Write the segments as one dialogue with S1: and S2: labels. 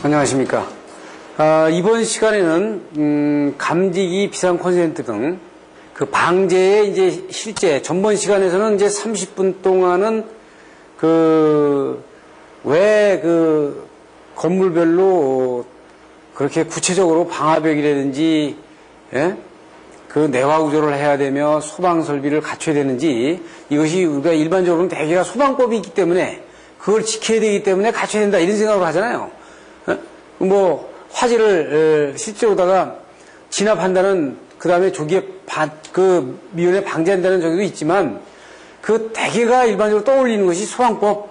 S1: 안녕하십니까. 이번 시간에는 감지기, 비상 콘센트 등 그 방제의 이제 실제 전번 시간에서는 이제 30분 동안은 왜 건물별로 그렇게 구체적으로 방화벽이라든지 그 내화 구조를 해야 되며 소방 설비를 갖춰야 되는지, 이것이 우리가 일반적으로는 대개가 소방법이 있기 때문에 그걸 지켜야 되기 때문에 갖춰야 된다 이런 생각을 하잖아요. 뭐 화재를 실제로다가 진압한다는, 그 다음에 조기에 미연에 방지한다는 저기도 있지만, 그 대개가 일반적으로 떠올리는 것이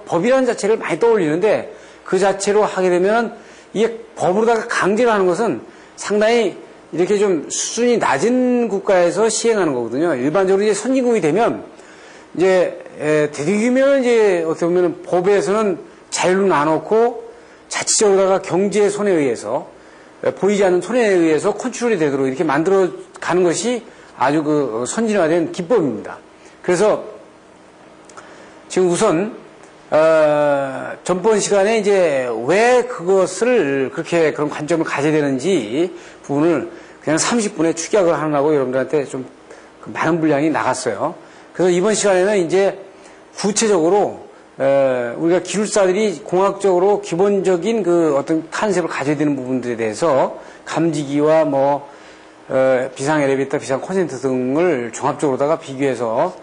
S1: 법이라는 자체를 많이 떠올리는데, 그 자체로 하게 되면 이게 법으로다가 강제로 하는 것은 상당히 이렇게 좀 수준이 낮은 국가에서 시행하는 거거든요. 일반적으로 이제 선진국이 되면 이제 되도록이면 이제 어떻게 보면 법에서는 자율로 나눠놓고 자치적으로다가 경제의 손에 의해서, 보이지 않는 손에 의해서 컨트롤이 되도록 이렇게 만들어 가는 것이 아주 선진화된 기법입니다. 그래서 지금 우선 전번 시간에 이제 왜 그것을 그렇게 그런 관점을 가져야 되는지 부분을 그냥 30분에 축약을 하느라고 여러분들한테 좀 많은 분량이 나갔어요. 그래서 이번 시간에는 이제 구체적으로 우리가 기술사들이 공학적으로 기본적인 어떤 컨셉을 가져야 되는 부분들에 대해서 감지기와 비상 엘리베이터, 비상 콘센트 등을 종합적으로다가 비교해서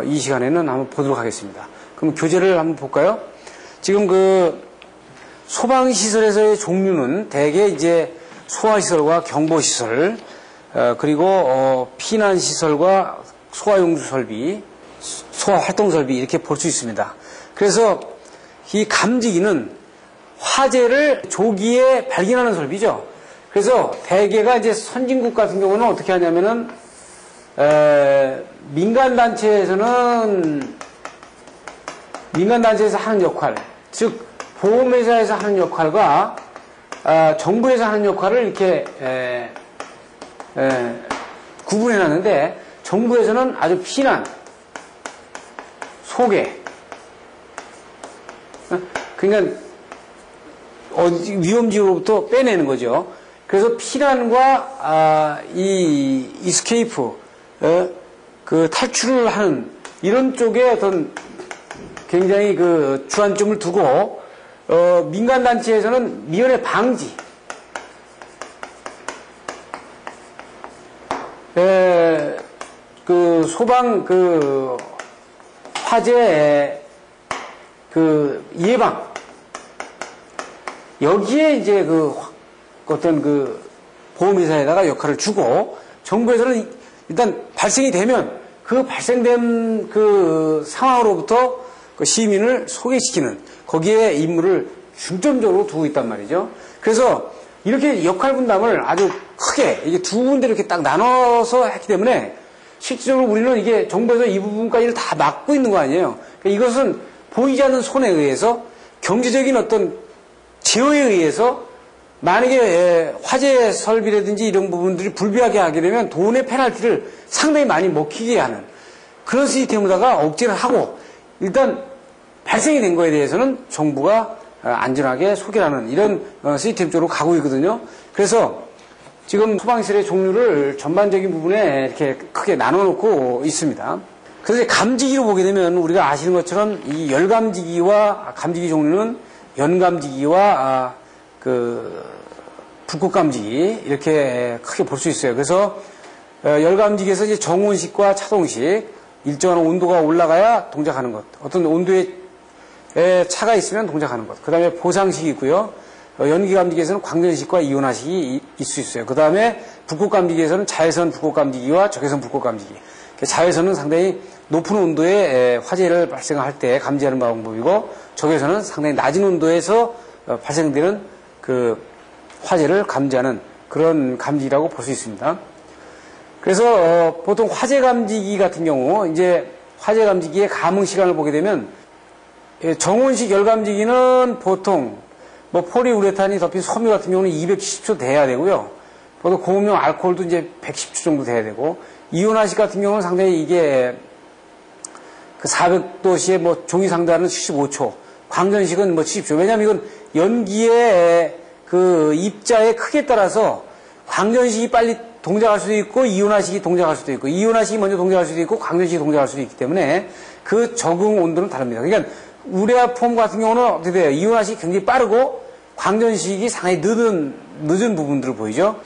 S1: 이 시간에는 한번 보도록 하겠습니다. 그럼 교재를 한번 볼까요? 지금 소방시설에서의 종류는 대개 이제 소화시설과 경보시설, 그리고 피난시설과 소화용주설비, 소화활동설비 이렇게 볼 수 있습니다. 그래서 이 감지기는 화재를 조기에 발견하는 설비죠. 그래서 대개가 이제 선진국 같은 경우는 어떻게 하냐면은, 민간단체에서 하는 역할, 즉, 보험회사에서 하는 역할과, 정부에서 하는 역할을 이렇게, 구분해 놨는데, 정부에서는 아주 피난, 소개, 그러니까 위험지로부터 빼내는 거죠. 그래서 피난과 이스케이프, 탈출을 하는 이런 쪽에 어떤 굉장히 주안점을 두고, 민간 단체에서는 미연의 방지, 소방 화재 예방, 여기에 이제 어떤 보험회사에다가 역할을 주고, 정부에서는 일단 발생이 되면 그 발생된 상황으로부터 시민을 소개시키는, 거기에 임무를 중점적으로 두고 있단 말이죠. 그래서 이렇게 역할 분담을 아주 크게 이게 두 군데 이렇게 딱 나눠서 했기 때문에 실질적으로 우리는 이게 정부에서 이 부분까지를 다 막고 있는 거 아니에요. 그러니까 이것은 보이지 않는 손에 의해서, 경제적인 어떤 제어에 의해서, 만약에 화재 설비라든지 이런 부분들이 불비하게 하게 되면 돈의 페널티를 상당히 많이 먹히게 하는 그런 시스템으로다가 억제를 하고, 일단 발생이 된 거에 대해서는 정부가 안전하게 소개하는 이런 시스템 쪽으로 가고 있거든요. 그래서 지금 소방시설의 종류를 전반적인 부분에 이렇게 크게 나눠놓고 있습니다. 그래서 감지기로 보게 되면 우리가 아시는 것처럼 이 열감지기와 감지기 종류는 연감지기와 불꽃감지기 이렇게 크게 볼 수 있어요. 그래서 열감지기에서 이제 정온식과 차동식, 일정한 온도가 올라가야 동작하는 것, 어떤 온도에 차가 있으면 동작하는 것. 그 다음에 보상식이 있고요. 연기감지기에서는 광전식과 이온화식이 있을 수 있어요. 그 다음에 불꽃감지기에서는 자외선 불꽃감지기와 적외선 불꽃감지기. 자외선은 상당히 높은 온도에 화재를 발생할 때 감지하는 방법이고, 적외선은 상당히 낮은 온도에서 발생되는 화재를 감지하는 그런 감지기라고 볼 수 있습니다. 그래서 보통 화재 감지기 같은 경우, 이제 화재 감지기의 감응 시간을 보게 되면, 정온식 열감지기는 보통 폴리우레탄이 덮인 섬유 같은 경우는 270초 돼야 되고요. 보통 고음용 알코올도 이제 110초 정도 돼야 되고, 이온화식 같은 경우는 상당히 이게 400도씨에 종이 상단은 75초, 광전식은 70초. 왜냐하면 이건 연기에 그 입자의 크기에 따라서 광전식이 빨리 동작할 수도 있고 이온화식이 동작할 수도 있고 이온화식이 먼저 동작할 수도 있고 광전식이 동작할 수도 있기 때문에 그 적응 온도는 다릅니다. 그러니까 우레아폼 같은 경우는 어떻게 돼요? 이온화식이 굉장히 빠르고 광전식이 상당히 늦은 부분들을 보이죠.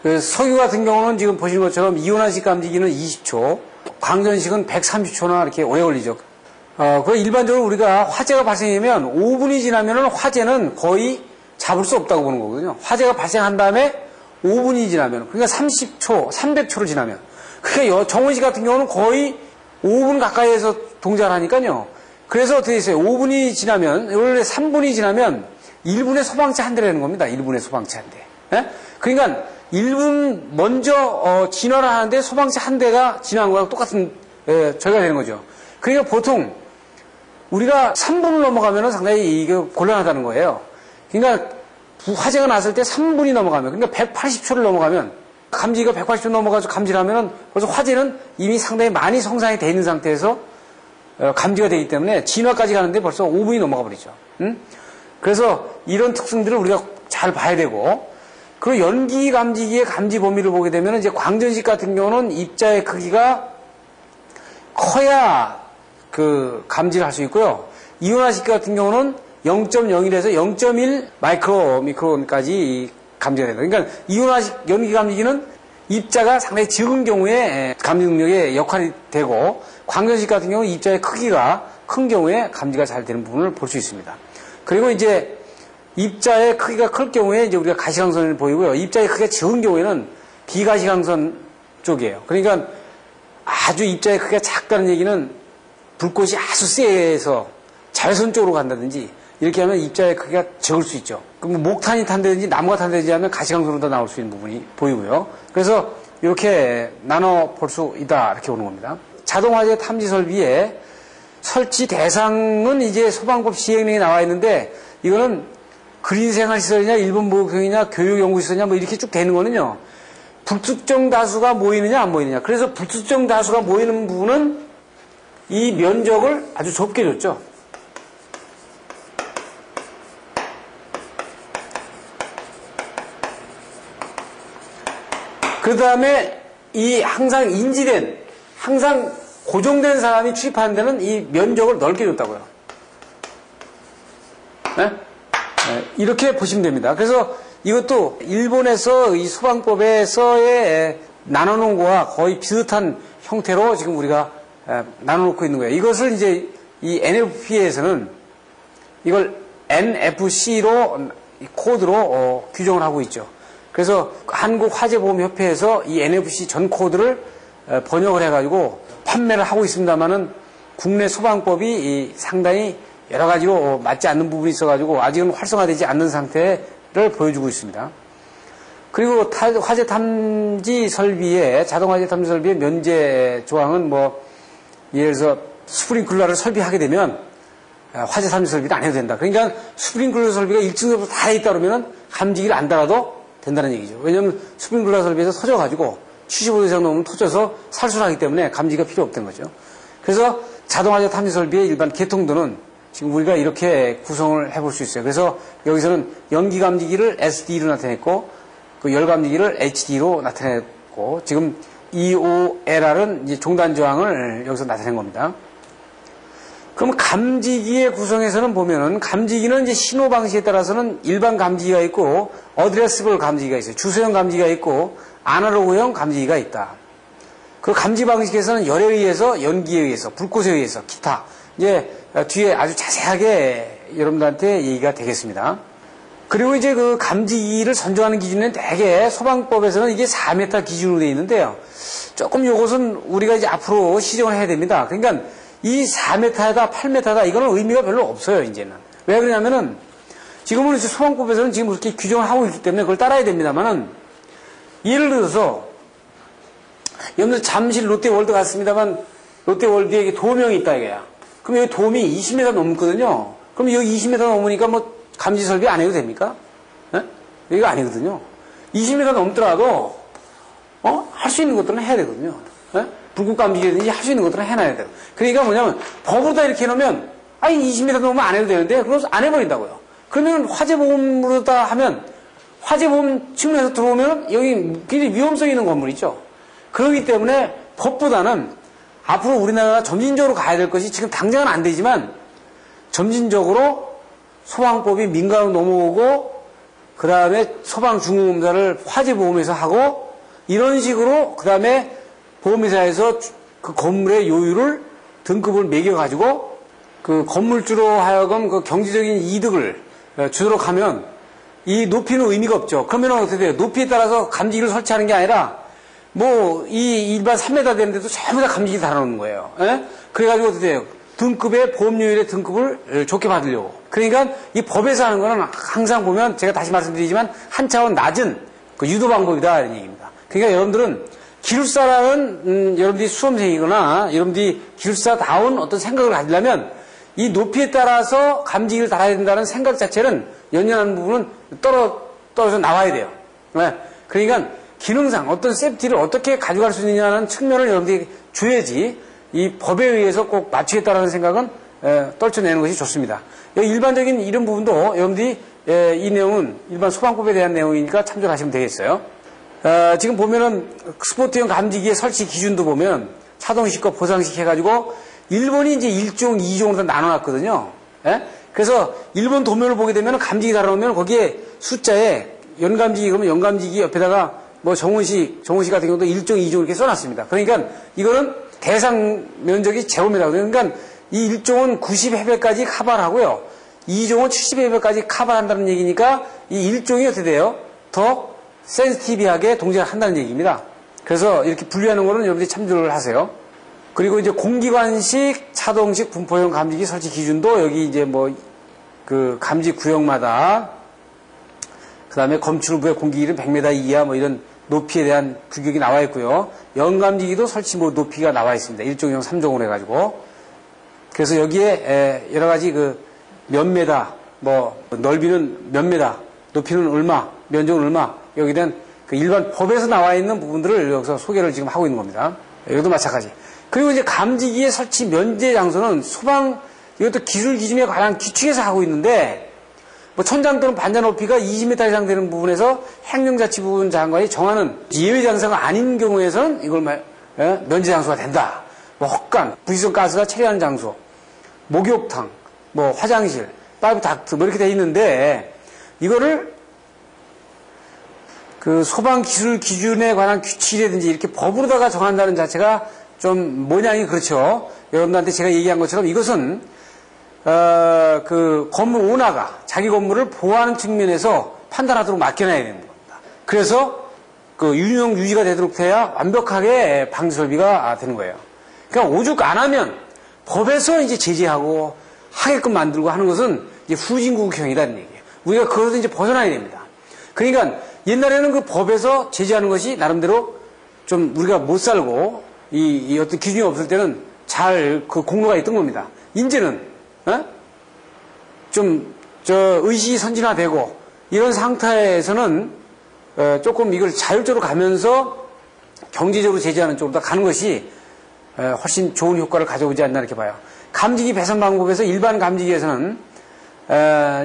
S1: 그 석유 같은 경우는 지금 보시는 것처럼 이온화식 감지기는 20초, 광전식은 130초나 이렇게 오래 걸리죠. 그 일반적으로 우리가 화재가 발생하면 5분이 지나면은 화재는 거의 잡을 수 없다고 보는 거거든요. 화재가 발생한 다음에 5분이 지나면, 그러니까 30초, 300초를 지나면. 그러니까 정원식 같은 경우는 거의 5분 가까이에서 동작을 하니까요. 그래서 어떻게 됐어요? 5분이 지나면, 원래 3분이 지나면 1분의 소방차 한 대라는 겁니다. 1분의 소방차 한 대. 예? 그러니까 1분 먼저 진화를 하는데 소방차 한 대가 진화한 거랑 똑같은 저희가 되는 거죠. 그러니까 보통 우리가 3분을 넘어가면 상당히 이게 곤란하다는 거예요. 그러니까 화재가 났을 때 3분이 넘어가면, 그러니까 180초를 넘어가면, 감지기가 180초 넘어가서 감지를 하면은 벌써 화재는 이미 상당히 많이 성장이 되어 있는 상태에서 감지가 되기 때문에 진화까지 가는데 벌써 5분이 넘어가 버리죠. 그래서 이런 특성들을 우리가 잘 봐야 되고, 그리고 연기 감지기의 감지 범위를 보게 되면 이제 광전식 같은 경우는 입자의 크기가 커야 그 감지를 할 수 있고요. 이온화식 같은 경우는 0.01에서 0.1 마이크론까지 감지가 된다. 그러니까 이온화식 연기 감지기는 입자가 상당히 적은 경우에 감지 능력의 역할이 되고, 광전식 같은 경우는 입자의 크기가 큰 경우에 감지가 잘 되는 부분을 볼 수 있습니다. 그리고 이제 입자의 크기가 클 경우에 이제 우리가 가시광선을 보이고요. 입자의 크기가 적은 경우에는 비가시광선 쪽이에요. 그러니까 아주 입자의 크기가 작다는 얘기는 불꽃이 아주 세서 자외선 쪽으로 간다든지 이렇게 하면 입자의 크기가 적을 수 있죠. 그럼 목탄이 탄다든지 나무가 탄다든지 하면 가시광선으로 다 나올 수 있는 부분이 보이고요. 그래서 이렇게 나눠 볼 수 있다 이렇게 보는 겁니다. 자동화재 탐지 설비의 설치 대상은 이제 소방법 시행령에 나와 있는데, 이거는 그린생활시설이냐 일본보호경이냐 교육연구시설이냐 뭐 이렇게 쭉 되는 거는요, 불특정 다수가 모이느냐 안 모이느냐. 그래서 불특정 다수가 모이는 부분은 이 면적을 아주 좁게 줬죠. 그 다음에 이 항상 인지된, 항상 고정된 사람이 출입하는 데는 이 면적을 넓게 줬다고요. 네? 네, 이렇게 보시면 됩니다. 그래서 이것도 일본에서 이 소방법에서의 나눠놓은 거와 거의 비슷한 형태로 지금 우리가 나눠놓고 있는 거예요. 이것을 이제 이 NFP에서는 이걸 NFC로 코드로 규정을 하고 있죠. 그래서 한국화재보험협회에서 이 NFC 전 코드를 번역을 해가지고 판매를 하고 있습니다만은 국내 소방법이 상당히 여러 가지로 맞지 않는 부분이 있어가지고 아직은 활성화되지 않는 상태를 보여주고 있습니다. 그리고 화재 탐지 설비의, 자동 화재 탐지 설비의 면제 조항은 뭐, 예를 들어서 스프링클러를 설비하게 되면 화재 탐지 설비는 안 해도 된다. 그러니까 스프링클러 설비가 1층부터 다 있다 그러면 감지기를 안 달아도 된다는 얘기죠. 왜냐하면 스프링클러 설비에서 터져가지고 75도 이상 넘으면 터져서 살수하기 때문에 감지가 필요 없던 거죠. 그래서 자동화재 탐지 설비의 일반 개통도는 지금 우리가 이렇게 구성을 해볼 수 있어요. 그래서 여기서는 연기 감지기를 SD로 나타냈고, 그 열 감지기를 HD로 나타냈고, 지금 EOLR은 이제 종단 저항을 여기서 나타낸 겁니다. 그럼 감지기의 구성에서는 보면은, 감지기는 이제 신호 방식에 따라서는 일반 감지기가 있고, 어드레스블 감지기가 있어요. 주소형 감지기가 있고, 아날로그형 감지기가 있다. 그 감지 방식에서는 열에 의해서, 연기에 의해서, 불꽃에 의해서, 기타. 이제 뒤에 아주 자세하게 여러분들한테 얘기가 되겠습니다. 그리고 이제 그 감지기를 선정하는 기준은 대개 소방법에서는 이게 4m 기준으로 되어 있는데요. 조금 이것은 우리가 이제 앞으로 시정을 해야 됩니다. 그러니까 이 4m다, 8m다, 이거는 의미가 별로 없어요, 이제는. 왜 그러냐면은, 지금은 이제 소방법에서는 지금 그렇게 규정을 하고 있기 때문에 그걸 따라야 됩니다만은, 예를 들어서, 여러분들 잠실 롯데월드 갔습니다만, 롯데월드에 도명이 있다, 이거야. 그럼 여기 돔이 20m 넘거든요. 그럼 여기 20m 넘으니까 뭐, 감지 설비 안 해도 됩니까? 네? 여기가 아니거든요. 20m 넘더라도, 할 수 있는 것들은 해야 되거든요. 네? 불꽃 감지기든지 할 수 있는 것들은 해놔야 돼요. 그러니까 뭐냐면, 법으로 다 이렇게 해놓으면, 아니, 20m 넘으면 안 해도 되는데, 그걸 안 해버린다고요. 그러면 화재보험으로다 하면 화재보험 측면에서 들어오면 여기 굉장히 위험성 있는 건물이죠. 그렇기 때문에 법보다는 앞으로 우리나라가 점진적으로 가야 될 것이 지금 당장은 안 되지만 점진적으로 소방법이 민간으로 넘어오고 그 다음에 소방중공검사를 화재보험에서 하고 이런 식으로 그 다음에 보험회사에서 그 건물의 요율을 등급을 매겨가지고 그 건물주로 하여금 그 경제적인 이득을 주도록 하면 이 높이는 의미가 없죠. 그러면 어떻게 돼요? 높이에 따라서 감지기를 설치하는 게 아니라 뭐 이 일반 3m 되는데도 전부 다 감지기 달아놓는 거예요. 예? 그래가지고 어떻게 돼요? 등급의 보험료율의 등급을 좋게 받으려고. 그러니까 이 법에서 하는 거는 항상 보면 제가 다시 말씀드리지만 한 차원 낮은 그 유도 방법이다 이런 얘기입니다. 그러니까 여러분들은 기술사라는 여러분들이 수험생이거나 여러분들이 기술사다운 어떤 생각을 가지려면 이 높이에 따라서 감지기를 달아야 된다는 생각 자체는 연연하는 부분은 떨어져 나와야 돼요. 네. 그러니까 기능상 어떤 세프티를 어떻게 가져갈 수 있느냐는 측면을 여러분들이 줘야지 이 법에 의해서 꼭 맞추겠다라는 생각은 떨쳐내는 것이 좋습니다. 여기 일반적인 이런 부분도 여러분들이 이 내용은 일반 소방법에 대한 내용이니까 참조하시면 되겠어요. 지금 보면은 스포트용 감지기의 설치 기준도 보면 차동식, 보상식 해가지고 일본이 이제 1종, 2종으로 나눠놨거든요. 예? 그래서 일본 도면을 보게 되면 감지기 달아놓으면 거기에 숫자에 연감지기 그러면 연감지기 옆에다가 뭐 정원시 같은 경우도 1종, 2종 이렇게 써놨습니다. 그러니까 이거는 대상 면적이 제곱미터. 그러니까 이 1종은 90해배까지 커버를 하고요. 2종은 70해배까지 커버를 한다는 얘기니까 이 1종이 어떻게 돼요? 더 센시티비하게 동작을 한다는 얘기입니다. 그래서 이렇게 분류하는 거는 여러분들이 참조를 하세요. 그리고 이제 공기관식, 차동식, 분포형 감지기 설치 기준도 여기 이제 뭐 그 감지 구역마다 그 다음에 검출부의 공기기는 100m 이하 뭐 이런 높이에 대한 규격이 나와 있고요. 연감지기도 설치 뭐 높이가 나와 있습니다. 1종, 2종, 3종으로 해가지고. 그래서 여기에 여러 가지 그 몇 메다, 뭐 넓이는 몇 메다, 높이는 얼마, 면적은 얼마, 여기에 대한 그 일반 법에서 나와 있는 부분들을 여기서 소개를 지금 하고 있는 겁니다. 여기도 마찬가지. 그리고 이제 감지기의 설치 면제 장소는 소방, 이것도 기술 기준에 관한 규칙에서 하고 있는데, 뭐 천장 또는 반자 높이가 20m 이상 되는 부분에서 행정자치부분 장관이 정하는 예외 장소가 아닌 경우에서는 이걸 면제 장소가 된다. 뭐 헛간, 부시성 가스가 처리하는 장소, 목욕탕, 뭐 화장실, 파이브 닥트 뭐 이렇게 돼 있는데 이거를 그 소방 기술 기준에 관한 규칙이라든지 이렇게 법으로다가 정한다는 자체가 좀 모양이 그렇죠. 여러분들한테 제가 얘기한 것처럼 이것은 그 건물 오너가 자기 건물을 보호하는 측면에서 판단하도록 맡겨놔야 되는 겁니다. 그래서 그 유용 유지가 되도록 해야 완벽하게 방지 설비가 되는 거예요. 그러니까 오죽 안 하면 법에서 이제 제재하고 하게끔 만들고 하는 것은 이제 후진국형이라는 얘기예요. 우리가 그것에서 이제 벗어나야 됩니다. 그러니까 옛날에는 그 법에서 제재하는 것이 나름대로 좀 우리가 못 살고 이 어떤 기준이 없을 때는 잘 그 공로가 있던 겁니다. 이제는 좀 의식이 선진화되고 이런 상태에서는 조금 이걸 자율적으로 가면서 경제적으로 제재하는 쪽으로 가는 것이 훨씬 좋은 효과를 가져오지 않나 이렇게 봐요. 감지기 배선 방법에서 일반 감지기에서는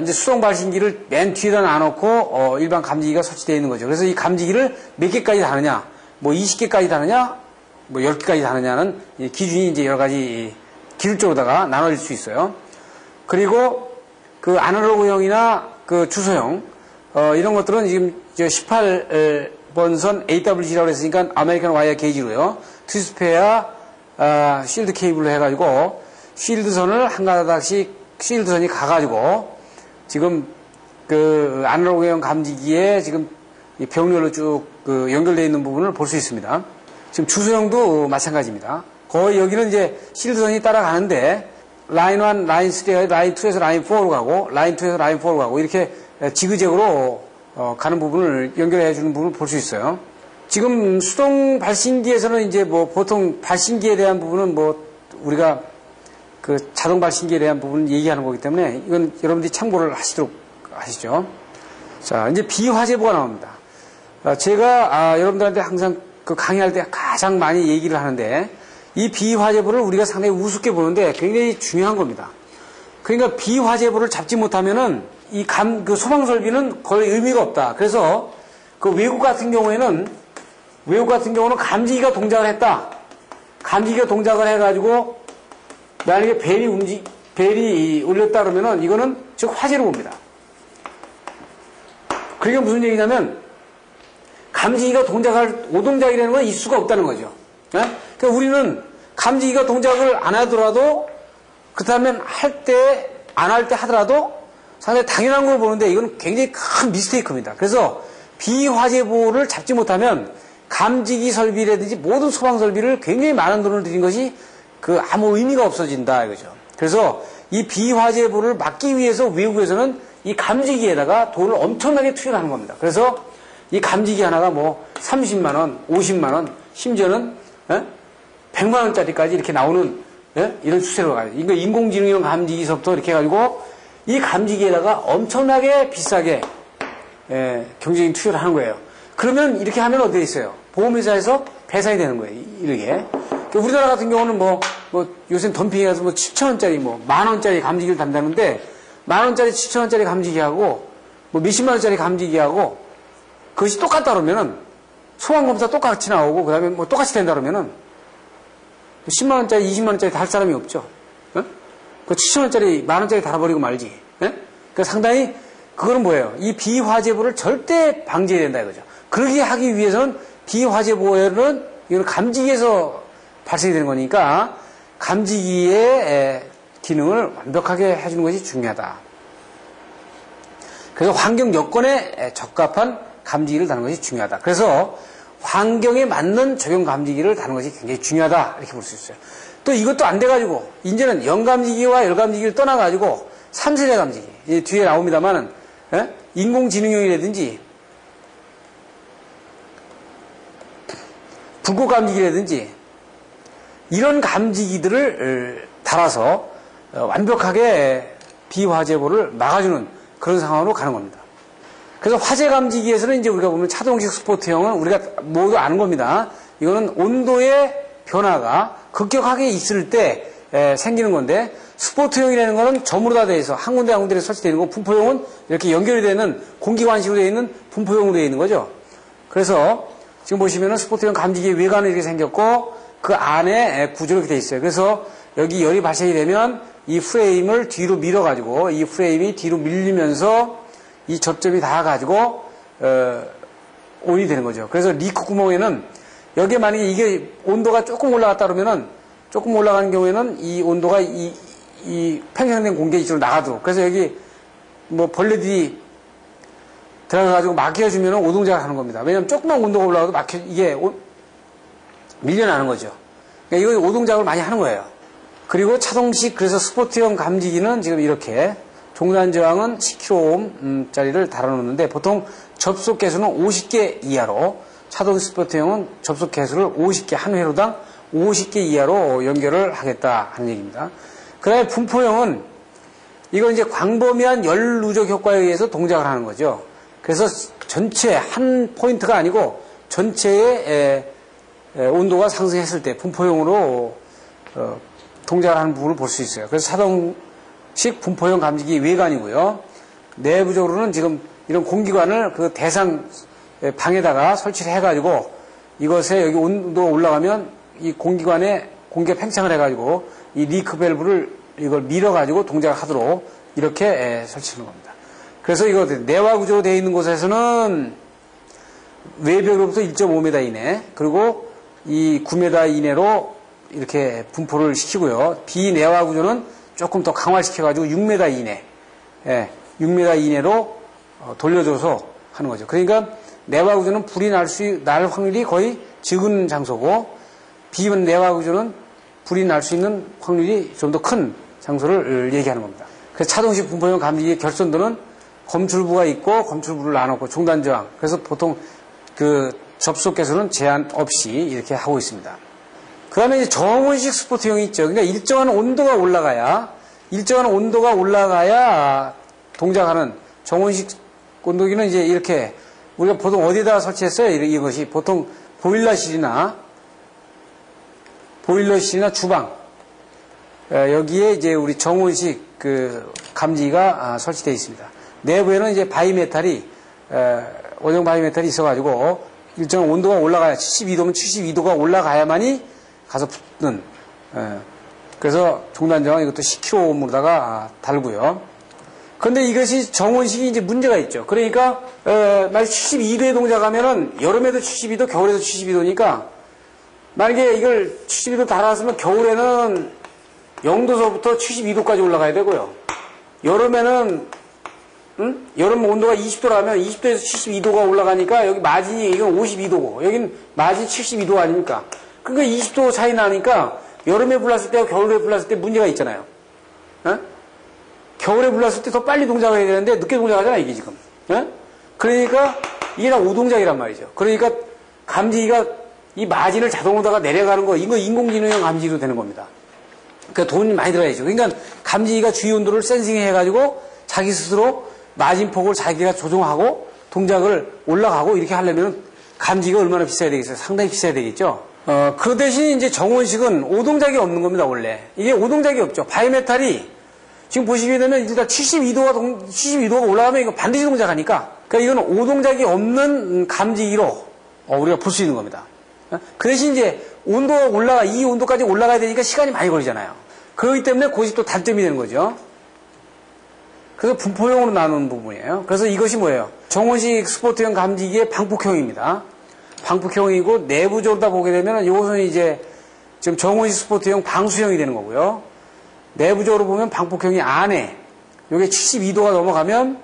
S1: 이제 수동 발신기를 맨 뒤에다 놔놓고 일반 감지기가 설치되어 있는 거죠. 그래서 이 감지기를 몇 개까지 다느냐, 뭐 20개까지 다느냐, 뭐 10개까지 다느냐는 기준이 이제 여러 가지 기술적으로다가 나눠질 수 있어요. 그리고 그 아날로그형이나 그 주소형 이런 것들은 지금 18번선 AWG라고 했으니까 아메리칸 와이어 게이지로요. 트위스페어 쉴드 케이블로 해가지고 쉴드선을 한 가닥씩 쉴드선이 가가지고 지금 그 아날로그형 감지기에 지금 병렬로 쭉 그 연결되어 있는 부분을 볼 수 있습니다. 지금 주소형도 마찬가지입니다. 거의 여기는 이제 쉴드선이 따라가는데 라인 1, 라인 3, 라인 2에서 라인 4로 가고 라인 2에서 라인 4로 가고 이렇게 지그재그로 가는 부분을 연결해 주는 부분을 볼 수 있어요. 지금 수동 발신기에서는 이제 뭐 보통 발신기에 대한 부분은 뭐 우리가 그 자동 발신기에 대한 부분을 얘기하는 거기 때문에 이건 여러분들이 참고를 하시도록 하시죠. 자, 이제 비화재보가 나옵니다. 제가 여러분들한테 항상 그 강의할 때 가장 많이 얘기를 하는데 이 비화재보를 우리가 상당히 우습게 보는데 굉장히 중요한 겁니다. 그러니까 비화재보를 잡지 못하면은 그 소방 설비는 거의 의미가 없다. 그래서 그 외국 같은 경우는 감지기가 동작을 했다. 감지기가 동작을 해가지고 만약에 벨이 울렸다 그러면은 이거는 즉 화재로 봅니다. 그게 무슨 얘기냐면 감지기가 동작할 오동작이라는 건 있을 수가 없다는 거죠. 네? 그러니까 우리는 감지기가 동작을 안 하더라도 그렇다면 안 할 때 하더라도 상당히 당연한 걸 보는데 이건 굉장히 큰 미스테이크입니다. 그래서 비화재 보호를 잡지 못하면 감지기 설비라든지 모든 소방 설비를 굉장히 많은 돈을 들인 것이 아무 의미가 없어진다 이거죠. 그래서 이 비화재 보호를 막기 위해서 외국에서는 이 감지기에다가 돈을 엄청나게 투여를 하는 겁니다. 그래서 이 감지기 하나가 뭐 30만 원, 50만 원, 심지어는 100만 원짜리까지 이렇게 나오는 이런 추세로 가요. 이거 인공지능 감지기서부터 이렇게 해가지고 이 감지기에다가 엄청나게 비싸게 경제적인 투여를 하는 거예요. 그러면 이렇게 하면 어떻게 있어요? 보험회사에서 배상이 되는 거예요. 이렇게. 우리나라 같은 경우는 요새 덤핑에 가서 7,000원짜리 만원짜리 감지기를 단다는데 만원짜리 7,000원짜리 감지기하고 몇십만 원짜리 감지기하고 그것이 똑같다 그러면은 소방검사 똑같이 나오고 그다음에 똑같이 된다 그러면은 10만 원짜리 20만 원짜리 다 할 사람이 없죠. 그 7,000원짜리 만원짜리 달아버리고 말지. 그러니까 상당히 그거는 뭐예요? 이 비화재보를 절대 방지해야 된다 이거죠. 그러게 하기 위해서는 비화재보는 이거는 감지기에서 발생이 되는 거니까 감지기의 기능을 완벽하게 해주는 것이 중요하다. 그래서 환경 여건에 적합한 감지기를 다는 것이 중요하다. 그래서 환경에 맞는 적용 감지기를 다는 것이 굉장히 중요하다. 이렇게 볼 수 있어요. 또 이것도 안 돼가지고 이제는 영감지기와 열감지기를 떠나가지고 3세대 감지기 뒤에 나옵니다만은 인공지능용이라든지 불꽃 감지기라든지 이런 감지기들을 달아서 완벽하게 비화재보를 막아주는 그런 상황으로 가는 겁니다. 그래서 화재 감지기에서는 이제 우리가 보면 차동식 스포트형은 우리가 모두 아는 겁니다. 이거는 온도의 변화가 급격하게 있을 때 생기는 건데 스포트형이라는 거는 점으로 다 되어 있어 한 군데 한 군데 설치되어 있는 거, 분포형은 이렇게 연결이 되는 공기관식으로 되어 있는 분포형으로 되어 있는 거죠. 그래서 지금 보시면은 스포트형 감지기의 외관은 이렇게 생겼고 그 안에 구조로 이렇게 되어 있어요. 그래서 여기 열이 발생이 되면 이 프레임을 뒤로 밀어가지고 이 프레임이 뒤로 밀리면서 이 접점이 닿아가지고 온이 되는 거죠. 그래서 리크 구멍에는 여기에 만약에 이게 온도가 조금 올라갔다 그러면은 조금 올라가는 경우에는 이 온도가 이 팽창된 공기 이쪽으로 나가도록. 그래서 여기 벌레들이 들어가가지고 막혀주면 오동작을 하는 겁니다. 왜냐면 조금만 온도가 올라가도 이게 밀려나는 거죠. 그러니까 이거 오동작을 많이 하는 거예요. 그리고 차동식 그래서 스포트형 감지기는 지금 이렇게 종단 저항은 10kΩ짜리를 달아놓는데 보통 접속 개수는 50개 이하로 차동식 스포트형은 접속 개수를 50개 한 회로당 50개 이하로 연결을 하겠다 하는 얘기입니다. 그 다음에 분포형은 이건 이제 광범위한 열 누적 효과에 의해서 동작을 하는 거죠. 그래서 전체 한 포인트가 아니고 전체의 온도가 상승했을 때 분포형으로 동작을 하는 부분을 볼 수 있어요. 그래서 차동식 분포형 감지기 외관이고요. 내부적으로는 지금 이런 공기관을 그 대상 방에다가 설치를 해가지고 이것에 여기 온도가 올라가면 이 공기관에 공기가 팽창을 해가지고 이 리크 밸브를 이걸 밀어가지고 동작을 하도록 이렇게 설치하는 겁니다. 그래서 이거 내화 구조로 되어 있는 곳에서는 외벽으로부터 1.5m 이내 그리고 이 9m 이내로 이렇게 분포를 시키고요. 비내화 구조는 조금 더 강화시켜가지고 6m 이내, 6m 이내로 돌려줘서 하는 거죠. 그러니까 내화 구조는 불이 날 확률이 거의 적은 장소고 비내화 구조는 불이 날 수 있는 확률이 좀 더 큰 장소를 얘기하는 겁니다. 그래서 차동식 분포형 감지기의 결선도는 검출부가 있고 검출부를 나눴고 종단 저항. 그래서 보통 그 접속 개수는 제한 없이 이렇게 하고 있습니다. 그 다음에 이제 정원식 스포트형이 있죠. 그러니까 일정한 온도가 올라가야 동작하는 정원식 온도기는 이제 이렇게 우리가 보통 어디에다 설치했어요? 이것이 보통 보일러실이나 주방 여기에 이제 우리 정원식 그 감지기가 설치되어 있습니다. 내부에는 이제 원형 바이메탈이 있어가지고 일정 온도가 올라가야 72도면 72도가 올라가야만이 가서 붙는. 그래서 종단저항 이것도 10kg으로다가 달고요. 그런데 이것이 정원식이 이제 문제가 있죠. 그러니까 만약 72도에 동작하면은 여름에도 72도, 겨울에도 72도니까 만약에 이걸 72도 달았으면 겨울에는 0도서부터 72도까지 올라가야 되고요. 여름에는 여름 온도가 20도라면 20도에서 72도가 올라가니까 여기 마진이 이건 52도고 여긴 마진 72도 아닙니까? 그러니까 20도 차이 나니까 여름에 불났을 때와 겨울에 불났을 때 문제가 있잖아요. 겨울에 불났을 때 더 빨리 동작을 해야 되는데 늦게 동작하잖아 이게 지금. 그러니까 이게 다 오동작이란 말이죠. 그러니까 감지기가 이 마진을 자동으로다가 내려가는 거 이거 인공지능형 감지기로 되는 겁니다. 그러니까 돈이 많이 들어야죠. 그러니까 감지기가 주위 온도를 센싱해가지고 자기 스스로 마진폭을 자기가 조정하고 동작을 올라가고 이렇게 하려면 감지기가 얼마나 비싸야 되겠어요? 상당히 비싸야 되겠죠. 그 대신 이제 정원식은 오동작이 없는 겁니다, 원래. 이게 오동작이 없죠. 바이메탈이 지금 보시게 되면 일단 72도가 올라가면 이거 반드시 동작하니까. 그러니까 이건 오동작이 없는 감지기로 우리가 볼 수 있는 겁니다. 그 대신 이제 온도가 이 온도까지 올라가야 되니까 시간이 많이 걸리잖아요. 그렇기 때문에 그것이 또 단점이 되는 거죠. 그래서 분포형으로 나누는 부분이에요. 그래서 이것이 뭐예요? 정원식 스포트형 감지기의 방폭형입니다. 방폭형이고 내부적으로 다 보게 되면 이것은 이제 지금 정원식 스포트형 방수형이 되는 거고요. 내부적으로 보면 방폭형이 안에 이게 72도가 넘어가면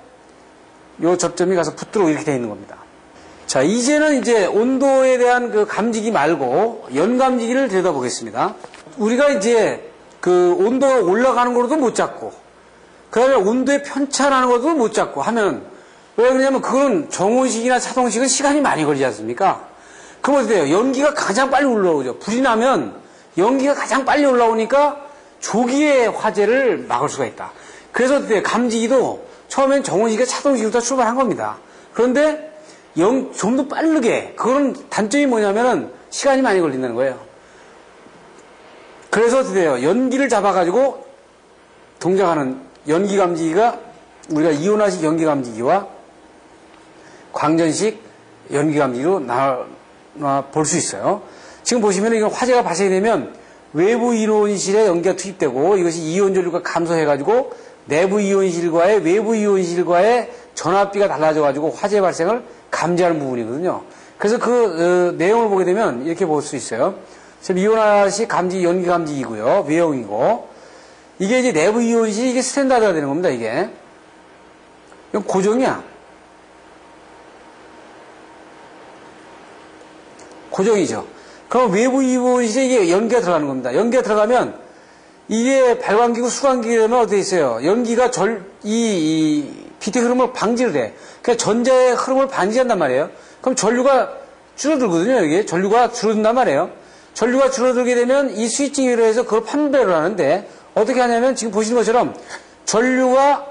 S1: 이 접점이 가서 붙도록 이렇게 되어 있는 겁니다. 자, 이제는 이제 온도에 대한 그 감지기 말고 연감지기를 들여다보겠습니다. 우리가 이제 그 온도가 올라가는 거로도 못 잡고 그 다음에 온도의 편차라는 것도 못 잡고 하면 왜 그러냐면 그건 정원식이나 차동식은 시간이 많이 걸리지 않습니까? 그럼 어떻게 돼요? 연기가 가장 빨리 올라오죠. 불이 나면 연기가 가장 빨리 올라오니까 조기에 화재를 막을 수가 있다. 그래서 어떻게 돼요? 감지기도 처음엔 정원식과 차동식부터 출발한 겁니다. 그런데 좀 더 빠르게 그거는 단점이 뭐냐면은 시간이 많이 걸린다는 거예요. 그래서 어떻게 돼요? 연기를 잡아가지고 동작하는 연기 감지기가 우리가 이온화식 연기 감지기와 광전식 연기 감지기로 볼 수 있어요. 지금 보시면 이건 화재가 발생이 되면 외부 이온실에 연기가 투입되고 이것이 이온 전류가 감소해가지고 내부 이온실과의 외부 이온실과의 전압비가 달라져가지고 화재 발생을 감지하는 부분이거든요. 그래서 그 내용을 보게 되면 이렇게 볼 수 있어요. 지금 이온화식 감지 연기 감지기고요. 외형이고 이게 이제 내부 이온실이 이게 스탠다드가 되는 겁니다. 이게 이건 고정이야. 고정이죠. 그럼 외부 이온실에 이게 연기가 들어가는 겁니다. 연기가 들어가면 이게 발광기고 수광기가 되면 어떻게 있어요? 연기가 빛의 흐름을 방지를 해. 그러니까 전자의 흐름을 방지한단 말이에요. 그럼 전류가 줄어들거든요. 여기 전류가 줄어든단 말이에요. 전류가 줄어들게 되면 이 스위칭으로 해서 그걸 판별을 하는데 어떻게 하냐면 지금 보시는 것처럼 전류가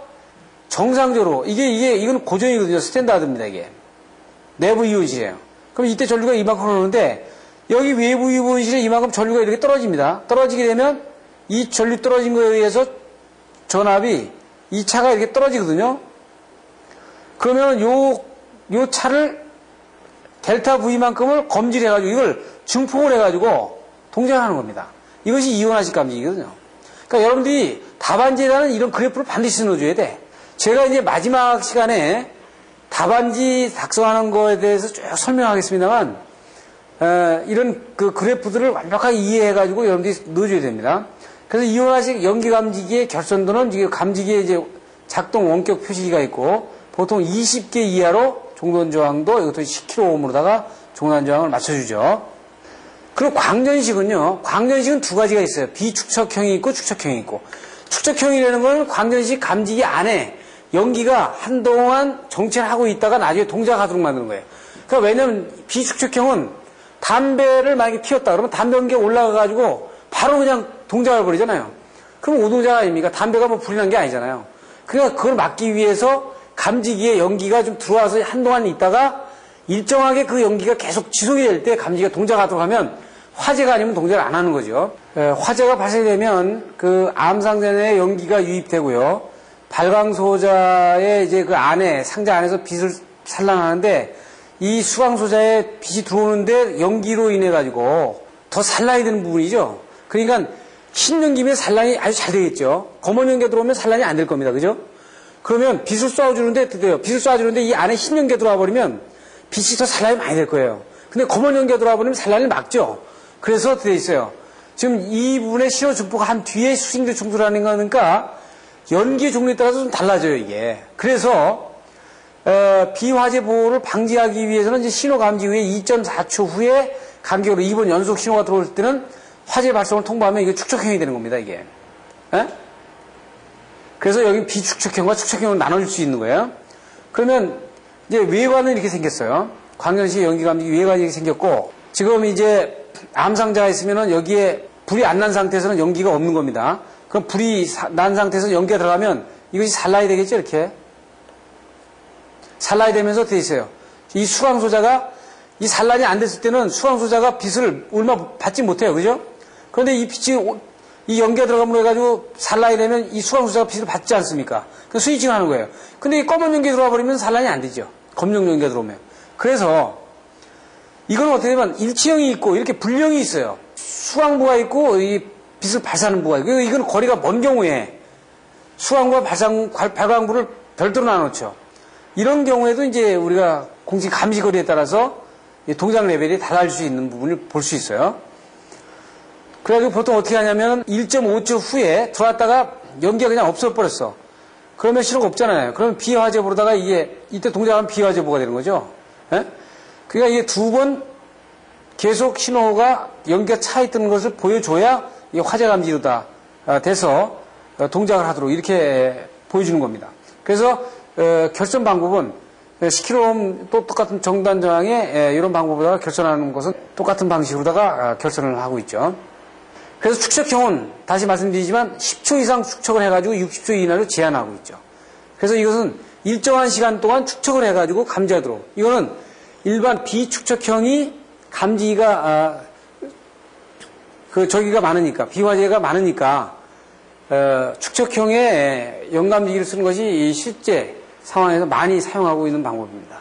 S1: 정상적으로 이건 고정이거든요. 스탠다드입니다. 이게 내부 이온실이에요. 그럼 이때 전류가 이만큼 흐르는데 여기 외부 이온실에 이만큼 전류가 이렇게 떨어집니다. 떨어지게 되면 이 전류 떨어진 거에 의해서 전압이 이 차가 이렇게 떨어지거든요. 그러면 요 차를 델타 V만큼을 검질해가지고 이걸 증폭을 해가지고 동작하는 겁니다. 이것이 이온화식 감지기거든요. 그러니까 여러분들이 답안지에다는 이런 그래프를 반드시 넣어줘야 돼. 제가 이제 마지막 시간에 답안지 작성하는 거에 대해서 쭉 설명하겠습니다만 이런 그 그래프들을 완벽하게 이해해가지고 여러분들이 넣어줘야 됩니다. 그래서 이온화식 연기 감지기의 결선도는 이게 감지기의 이제 작동 원격 표시기가 있고 보통 20개 이하로 종단 저항도 이것도 10kΩ으로다가 종단 저항을 맞춰주죠. 그리고 광전식은요. 광전식은 두 가지가 있어요. 비축척형이 있고 축척형이 있고. 축척형이라는 건 광전식 감지기 안에 연기가 한동안 정체를 하고 있다가 나중에 동작하도록 만드는 거예요. 그러니까 왜냐면 비축척형은 담배를 만약에 피웠다 그러면 담배 연기가 올라가가지고 바로 그냥 동작을 벌이잖아요. 그럼 오동작 아닙니까? 담배가 뭐 불이 난 게 아니잖아요. 그러니까 그걸 막기 위해서 감지기에 연기가 좀 들어와서 한동안 있다가 일정하게 그 연기가 계속 지속이 될 때 감지기가 동작하도록 하면 화재가 아니면 동작을 안 하는 거죠. 화재가 발생되면 그 암상자내에 연기가 유입되고요. 발광소자의 이제 그 안에, 상자 안에서 빛을 산란하는데, 이 수광소자에 빛이 들어오는데 연기로 인해가지고 더 산란이 되는 부분이죠. 그러니까 흰 연기면 산란이 아주 잘 되겠죠. 검은 연기가 들어오면 산란이 안 될 겁니다. 그죠? 그러면 빛을 쏴주는데, 어때요? 빛을 쏴주는데 이 안에 흰 연기가 들어와 버리면 빛이 더 산란이 많이 될 거예요. 근데 검은 연기가 들어와 버리면 산란을 막죠. 그래서 어떻게 돼 있어요? 지금 이 부분의 신호 증폭 한 뒤에 수신기 충돌하는 거니까 연기의 종류에 따라서 좀 달라져요, 이게. 그래서 비화재 보호를 방지하기 위해서는 이제 신호 감지 후에 2.4초 후에 간격으로 2번 연속 신호가 들어올 때는 화재 발생을 통보하면 이게 축적형이 되는 겁니다, 이게. 에? 그래서 여기 비축적형과 축적형으로 나눠줄 수 있는 거예요. 그러면 이제 외관은 이렇게 생겼어요. 광전시 연기 감지 외관이 이렇게 생겼고, 지금 이제 암상자가 있으면은 여기에 불이 안 난 상태에서는 연기가 없는 겁니다. 그럼 불이 난 상태에서 연기가 들어가면 이것이 산란이 되겠죠, 이렇게. 산란이 되면서 어떻게 있어요? 이 수광소자가, 이 산란이 안 됐을 때는 수광소자가 빛을 얼마 받지 못해요, 그죠? 그런데 이 빛이, 이 연기가 들어가면 해가지고 산란이 되면 이 수광소자가 빛을 받지 않습니까? 그 스위칭 하는 거예요. 근데 이 검은 연기 들어와 버리면 산란이 안 되죠. 검정 연기가 들어오면. 그래서 이건 어떻게 되면 일치형이 있고 이렇게 불령이 있어요. 수광부가 있고 이 빛을 발사하는 부가 있고, 이건 거리가 먼 경우에 수광부와 발광부를 별도로 나눠놓죠. 이런 경우에도 이제 우리가 공식 감지 거리에 따라서 동작 레벨이 달라질 수 있는 부분을 볼 수 있어요. 그래가지고 보통 어떻게 하냐면 1.5초 후에 들어왔다가 연기가 그냥 없어버렸어. 그러면 신호가 없잖아요. 그러면 비화재 보다가 이때 동작하면 비화재 보가 되는 거죠. 예? 그러니까 이게 두 번 계속 신호가 연기가 차 있던 것을 보여줘야 이게 화재 감지로다 돼서 동작을 하도록 이렇게 보여주는 겁니다. 그래서 결선 방법은 10kΩ 또 똑같은 정단 저항에 이런 방법보다 결선하는 것은 똑같은 방식으로다가 결선을 하고 있죠. 그래서 축적형은 다시 말씀드리지만 10초 이상 축적을 해가지고 60초 이내로 제한하고 있죠. 그래서 이것은 일정한 시간 동안 축적을 해가지고 감지하도록. 이거는 일반 비축적형이 감지가 저기가 많으니까, 비화재가 많으니까 축적형의 연감지기를 쓰는 것이 실제 상황에서 많이 사용하고 있는 방법입니다.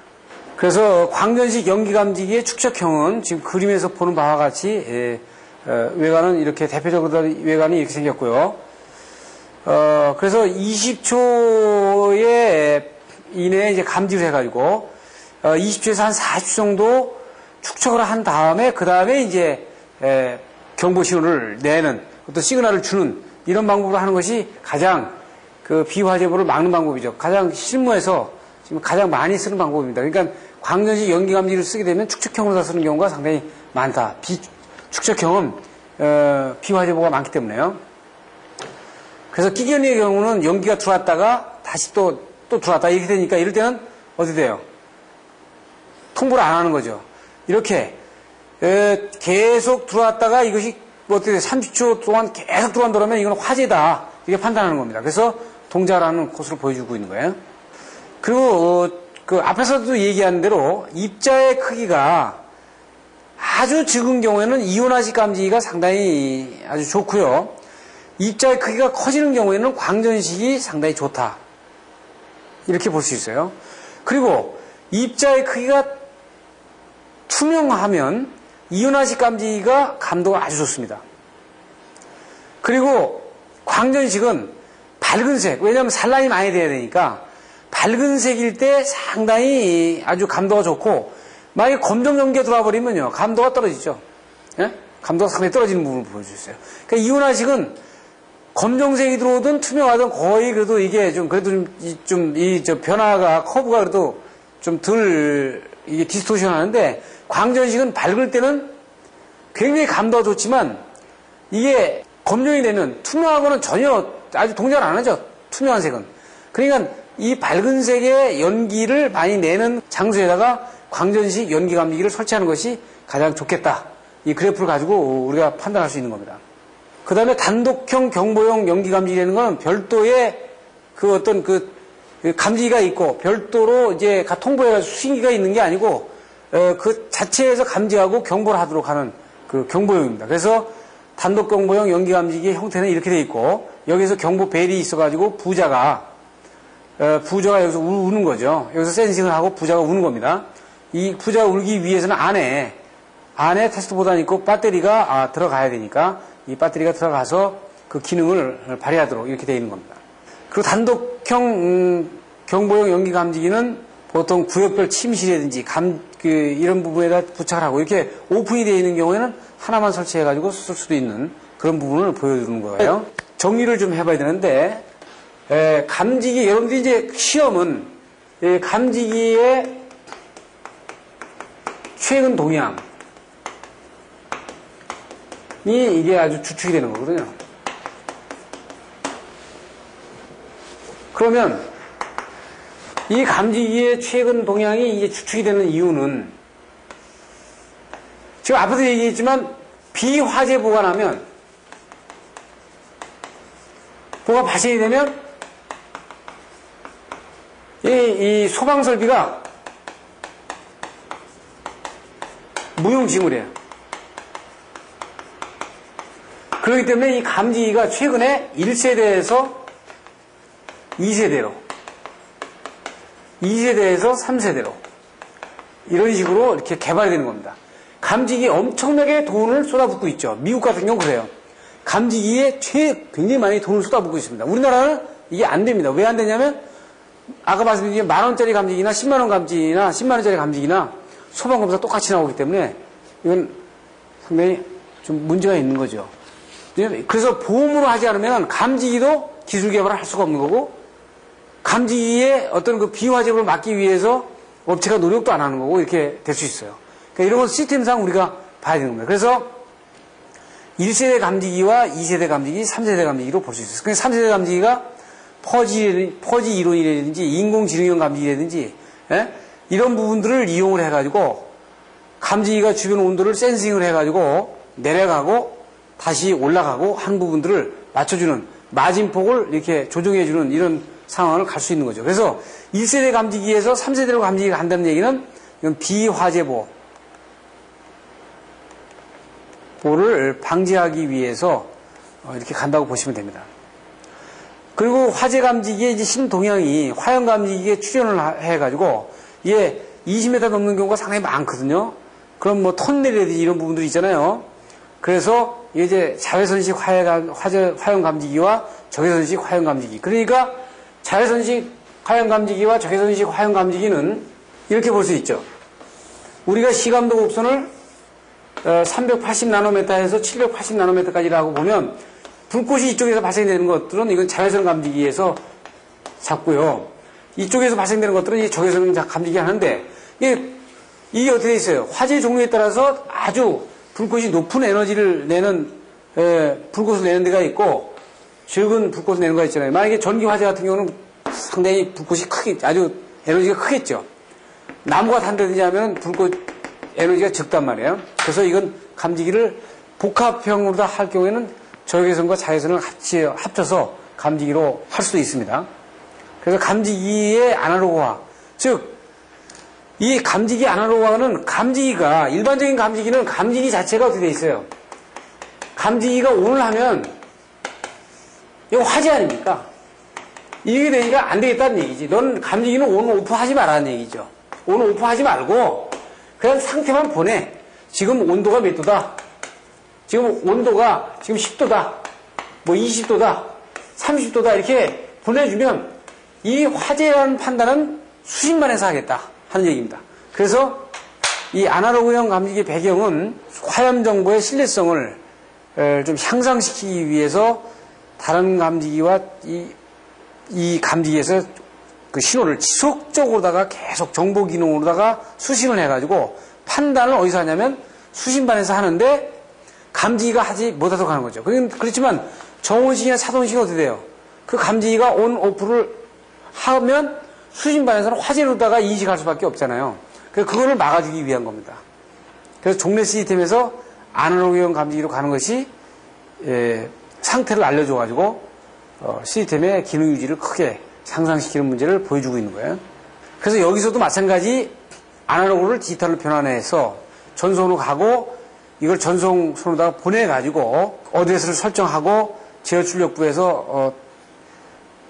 S1: 그래서 광전식 연기감지기의 축적형은 지금 그림에서 보는 바와 같이 외관은 이렇게 대표적으로 외관이 이렇게 생겼고요. 그래서 20초에 이내에 이제 감지를 해가지고 20초에서 한 40초 정도 축적을 한 다음에 그 다음에 이제 경보 신호를 내는 어떤 시그널을 주는 이런 방법으로 하는 것이 가장 그 비화재보를 막는 방법이죠. 가장 실무에서 지금 가장 많이 쓰는 방법입니다. 그러니까 광전식 연기 감지를 쓰게 되면 축적형으로 쓰는 경우가 상당히 많다. 축적형은 비화재보가 많기 때문에요. 그래서 끼견의 경우는 연기가 들어왔다가 다시 또 들어왔다 이렇게 되니까 이럴 때는 어떻게 돼요? 통보를 안 하는 거죠. 이렇게 계속 들어왔다가 이것이 어떻게 30초 동안 계속 들어간다면 이건 화재다 이렇게 판단하는 겁니다. 그래서 동작을 하는 코스를 보여주고 있는 거예요. 그리고 그 앞에서도 얘기한 대로 입자의 크기가 아주 적은 경우에는 이온화식 감지기가 상당히 아주 좋고요. 입자의 크기가 커지는 경우에는 광전식이 상당히 좋다. 이렇게 볼 수 있어요. 그리고 입자의 크기가 투명하면 이온화식 감지기가 감도가 아주 좋습니다. 그리고 광전식은 밝은색, 왜냐하면 산란이 많이 돼야 되니까 밝은색일 때 상당히 아주 감도가 좋고, 만약에 검정 연기가 들어와 버리면요 감도가 떨어지죠. 예? 감도가 상당히 떨어지는 부분을 보여주셨어요. 그러니까 이온화식은 검정색이 들어오든 투명하든 거의 그래도 이게 좀 그래도 저 변화가 커브가 그래도 좀 덜 이게 디스토션 하는데, 광전식은 밝을 때는 굉장히 감도가 좋지만 이게 검정이 되면 투명하고는 전혀 아주 동작을 안 하죠. 투명한 색은. 그러니까 이 밝은 색의 연기를 많이 내는 장소에다가 광전식 연기 감지기를 설치하는 것이 가장 좋겠다. 이 그래프를 가지고 우리가 판단할 수 있는 겁니다. 그 다음에 단독형 경보용 연기 감지기라는 건 별도의 그 어떤 그 감지기가 있고 별도로 이제 통보해가지고 수신기가 있는 게 아니고 그 자체에서 감지하고 경보를 하도록 하는 그 경보용입니다. 그래서 단독 경보용 연기 감지기 형태는 이렇게 돼 있고, 여기서 경보 벨이 있어가지고 부자가 부저가 여기서 우는 거죠. 여기서 센싱을 하고 부저가 우는 겁니다. 이 부저가 울기 위해서는 안에 테스트 보단이 있고 배터리가 들어가야 되니까 이 배터리가 들어가서 그 기능을 발휘하도록 이렇게 되어 있는 겁니다. 그리고 단독형 경보용 연기 감지기는 보통 구역별 침실이라든지 이런 부분에다 부착을 하고 이렇게 오픈이 되어 있는 경우에는 하나만 설치해가지고 쓸 수도 있는 그런 부분을 보여주는 거예요. 정리를 좀 해봐야 되는데, 감지기, 여러분들이 이제 시험은 감지기의 최근 동향이 이게 아주 주축이 되는 거거든요. 그러면 이 감지기의 최근 동향이 이게 주축이 되는 이유는 지금 앞에서 얘기했지만 비화재보가 나면 뭐가 발생이 되면 이 소방설비가 무용지물이에요. 그렇기 때문에 이 감지기가 최근에 1세대에서 2세대로 2세대에서 3세대로 이런 식으로 이렇게 개발이 되는 겁니다. 감지기에 엄청나게 돈을 쏟아붓고 있죠. 미국 같은 경우 그래요. 감지기에 굉장히 많이 돈을 쏟아붓고 있습니다. 우리나라는 이게 안 됩니다. 왜 안 되냐면 아까 말씀드린 10,000원짜리 감지기나 10만원 감지기나 10만원짜리 감지기나 소방검사 똑같이 나오기 때문에 이건 상당히 좀 문제가 있는 거죠. 그래서 보험으로 하지 않으면 감지기도 기술 개발을 할 수가 없는 거고 감지기에 어떤 그 비화재를 막기 위해서 업체가 노력도 안 하는 거고 이렇게 될 수 있어요. 그러니까 이런 건 시스템상 우리가 봐야 되는 겁니다. 그래서 1세대 감지기와 2세대 감지기, 3세대 감지기로 볼 수 있어요. 그러니까 3세대 감지기가 퍼지 이론이라든지 인공지능형 감지기라든지 이런 부분들을 이용을 해가지고 감지기가 주변 온도를 센싱을 해가지고 내려가고 다시 올라가고 한 부분들을 맞춰주는 마진폭을 이렇게 조정해주는 이런 상황을 갈 수 있는 거죠. 그래서 1세대 감지기에서 3세대로 감지기가 간다는 얘기는 이건 비화재보를 방지하기 위해서 이렇게 간다고 보시면 됩니다. 그리고 화재 감지기의 이제 신동향이 화형 감지기에 출현을 해가지고 이게 20m 넘는 경우가 상당히 많거든요. 그럼 뭐 톤넬이라든지 이런 부분들이 있잖아요. 그래서 이제 자외선식 화형 감지기와 적외선식 화형 감지기. 그러니까 자외선식 화형 감지기와 적외선식 화형 감지기는 이렇게 볼 수 있죠. 우리가 시감도 곡선을 380나노미터에서 780나노미터까지라고 보면 불꽃이 이쪽에서 발생되는 것들은 이건 자외선 감지기에서 잡고요. 이쪽에서 발생되는 것들은 이 적외선 감지기 하는데 이게 어떻게 돼 있어요? 화재 종류에 따라서 아주 불꽃이 높은 에너지를 내는 불꽃을 내는 데가 있고 적은 불꽃을 내는 데가 있잖아요. 만약에 전기 화재 같은 경우는 상당히 불꽃이 아주 에너지가 크겠죠. 나무가 탄다든지 하면 불꽃 에너지가 적단 말이에요. 그래서 이건 감지기를 복합형으로 다 할 경우에는 적외선과 자외선을 같이 합쳐서 감지기로 할 수도 있습니다. 그래서 감지기의 아날로그화, 즉 이 감지기 아날로그화는 감지기가 일반적인 감지기는 감지기 자체가 어떻게 돼 있어요? 감지기가 ON을 하면 이거 화재 아닙니까? 이게 되니까 안 되겠다는 얘기지. 넌 감지기는 ON 오프 하지 말라는 얘기죠. ON 오프 하지 말고 그냥 상태만 보내. 지금 온도가 몇 도다? 지금 온도가 지금 10도다. 뭐 20도다. 30도다. 이렇게 보내주면 이 화재라는 판단은 수십만에서 하겠다 하는 얘기입니다. 그래서 이 아날로그형 감지기 배경은 화염 정보의 신뢰성을 좀 향상시키기 위해서 다른 감지기와 이 감지기에서 그 신호를 지속적으로다가 계속 정보 기능으로다가 수신을 해가지고 판단을 어디서 하냐면 수신반에서 하는데 감지기가 하지 못하도록 하는 거죠. 그렇지만 정온식이나 차동식은 어떻게 돼요? 그 감지기가 온, 오프를 하면 수신반에서는 화재로다가 인식할 수밖에 없잖아요. 그래서 그거를 막아주기 위한 겁니다. 그래서 종래 시스템에서 아날로그형 감지기로 가는 것이 상태를 알려줘가지고 시스템의 기능 유지를 크게 상상시키는 문제를 보여주고 있는 거예요. 그래서 여기서도 마찬가지 아날로그를 디지털로 변환해서 전송으로 가고 이걸 전송선으로다가 보내가지고 어드레스를 설정하고 제어 출력부에서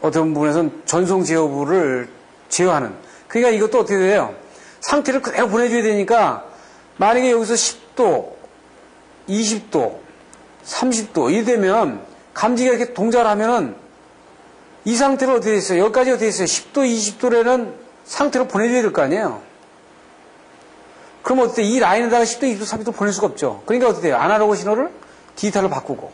S1: 어떤 부분에서는 전송 제어부를 제어하는. 그러니까 이것도 어떻게 돼요? 상태를 그대로 보내줘야 되니까 만약에 여기서 10도, 20도, 30도 이래 되면 감지기가 이렇게 동작을 하면은 이 상태로 어떻게 됐어요? 여기까지 어떻게 됐어요? 10도, 20도라는 상태로 보내줘야 될 거 아니에요? 그럼 어떻게 이 라인에다가 10도, 20도, 30도 보낼 수가 없죠. 그러니까 어떻게 돼요? 아날로그 신호를 디지털로 바꾸고.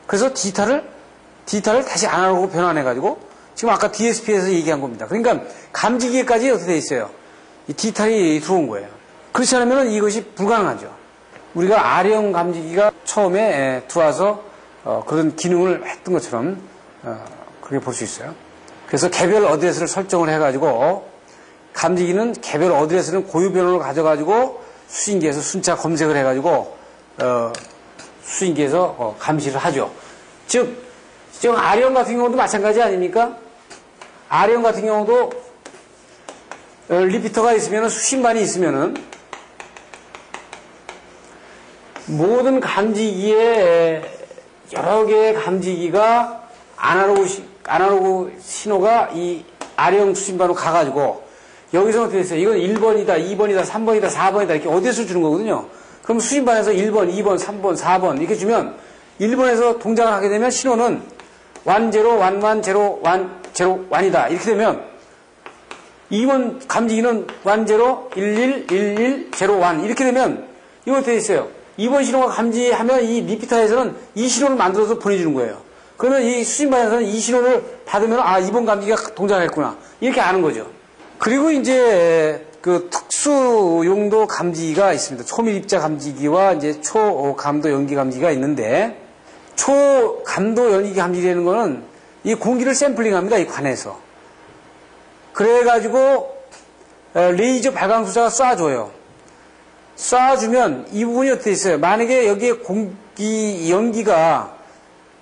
S1: 그래서 디지털을 다시 아날로그로 변환해가지고 지금 아까 DSP에서 얘기한 겁니다. 그러니까 감지기에까지 어떻게 돼 있어요? 이 디지털이 들어온 거예요. 그렇지 않으면 이것이 불가능하죠. 우리가 R형 감지기가 처음에 들어와서 그런 기능을 했던 것처럼 그렇게 볼 수 있어요. 그래서 개별 어드레스를 설정을 해가지고 감지기는 개별 어드레스는 고유 번호를 가져가지고 수신기에서 순차 검색을 해가지고 수신기에서 감시를 하죠. 즉 지금 R형 같은 경우도 마찬가지 아닙니까? R형 같은 경우도 리피터가 있으면 수신반이 있으면은 모든 감지기에 여러 개의 감지기가 아날로그 신호가 이 R형 수신반으로 가가지고 여기서 어떻게 됐어요? 이건 1번이다, 2번이다, 3번이다, 4번이다 이렇게 어디에서 주는 거거든요. 그럼 수신반에서 1번, 2번, 3번, 4번 이렇게 주면 1번에서 동작을 하게 되면 신호는 1, 0, 1, 1, 0, 1, 0, 1이다. 이렇게 되면 2번 감지기는 1, 0, 1, 1, 1, 1, 0, 1 이렇게 되면 이거 어떻게 있어요? 2번 신호가 감지하면 이 리피터에서는 이 신호를 만들어서 보내주는 거예요. 그러면 이 수신반에서는 이 신호를 받으면 2번 감지기가 동작했구나. 이렇게 아는 거죠. 그리고 이제 그 특수 용도 감지기가 있습니다. 초밀입자 감지기와 이제 초감도 연기 감지기가 있는데 초감도 연기 감지기라는 거는 이 공기를 샘플링합니다. 이 관에서. 그래가지고 레이저 발광수자가 쏴줘요. 쏴주면 이 부분이 어떻게 있어요? 만약에 여기에 연기가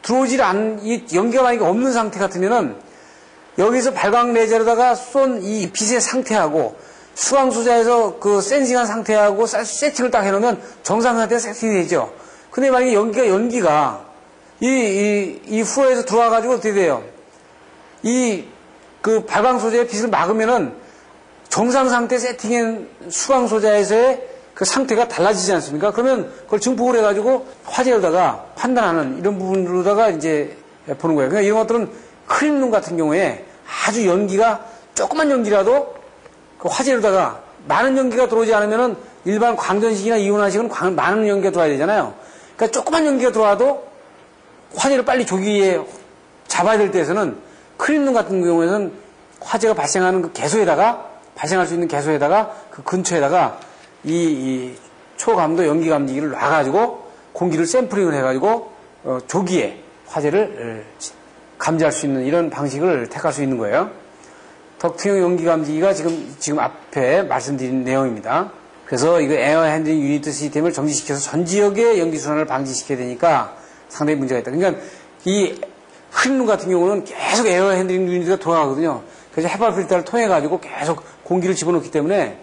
S1: 들어오질 이 연기가 만약에 없는 상태 같으면은 여기서 발광 레이저로다가 쏜 이 빛의 상태하고 수광수자에서 그 센싱한 상태하고 세팅을 딱 해놓으면 정상 상태가 세팅이 되죠. 근데 만약에 연기가 이 후에서 들어와가지고 어떻게 돼요? 그 발광 소재의 빛을 막으면은 정상 상태 세팅한 수광 소재에서의 그 상태가 달라지지 않습니까? 그러면 그걸 증폭을 해가지고 화재로다가 판단하는 이런 부분으로다가 이제 보는 거예요. 그러니까 이런 것들은 크림룸 같은 경우에 아주 연기가 조그만 연기라도 그 화재로다가 많은 연기가 들어오지 않으면은 일반 광전식이나 이온화식은 많은 연기가 들어와야 되잖아요. 그러니까 조그만 연기가 들어와도 화재를 빨리 조기에 잡아야 될 때에서는 크림룸 같은 경우에는 화재가 발생하는 그 발생할 수 있는 개소에다가 그 근처에다가 이 초감도 연기 감지기를 놔가지고 공기를 샘플링을 해가지고 조기에 화재를 감지할 수 있는 이런 방식을 택할 수 있는 거예요. 덕트형 연기 감지기가 지금 앞에 말씀드린 내용입니다. 그래서 이거 에어 핸들링 유니트 시스템을 정지시켜서 전 지역의 연기 순환을 방지시켜야 되니까 상당히 문제가 있다. 그러니까 이 크림룸 같은 경우는 계속 에어 핸들링 유니트가 돌아가거든요. 그래서 헤파 필터를 통해 가지고 계속 공기를 집어넣기 때문에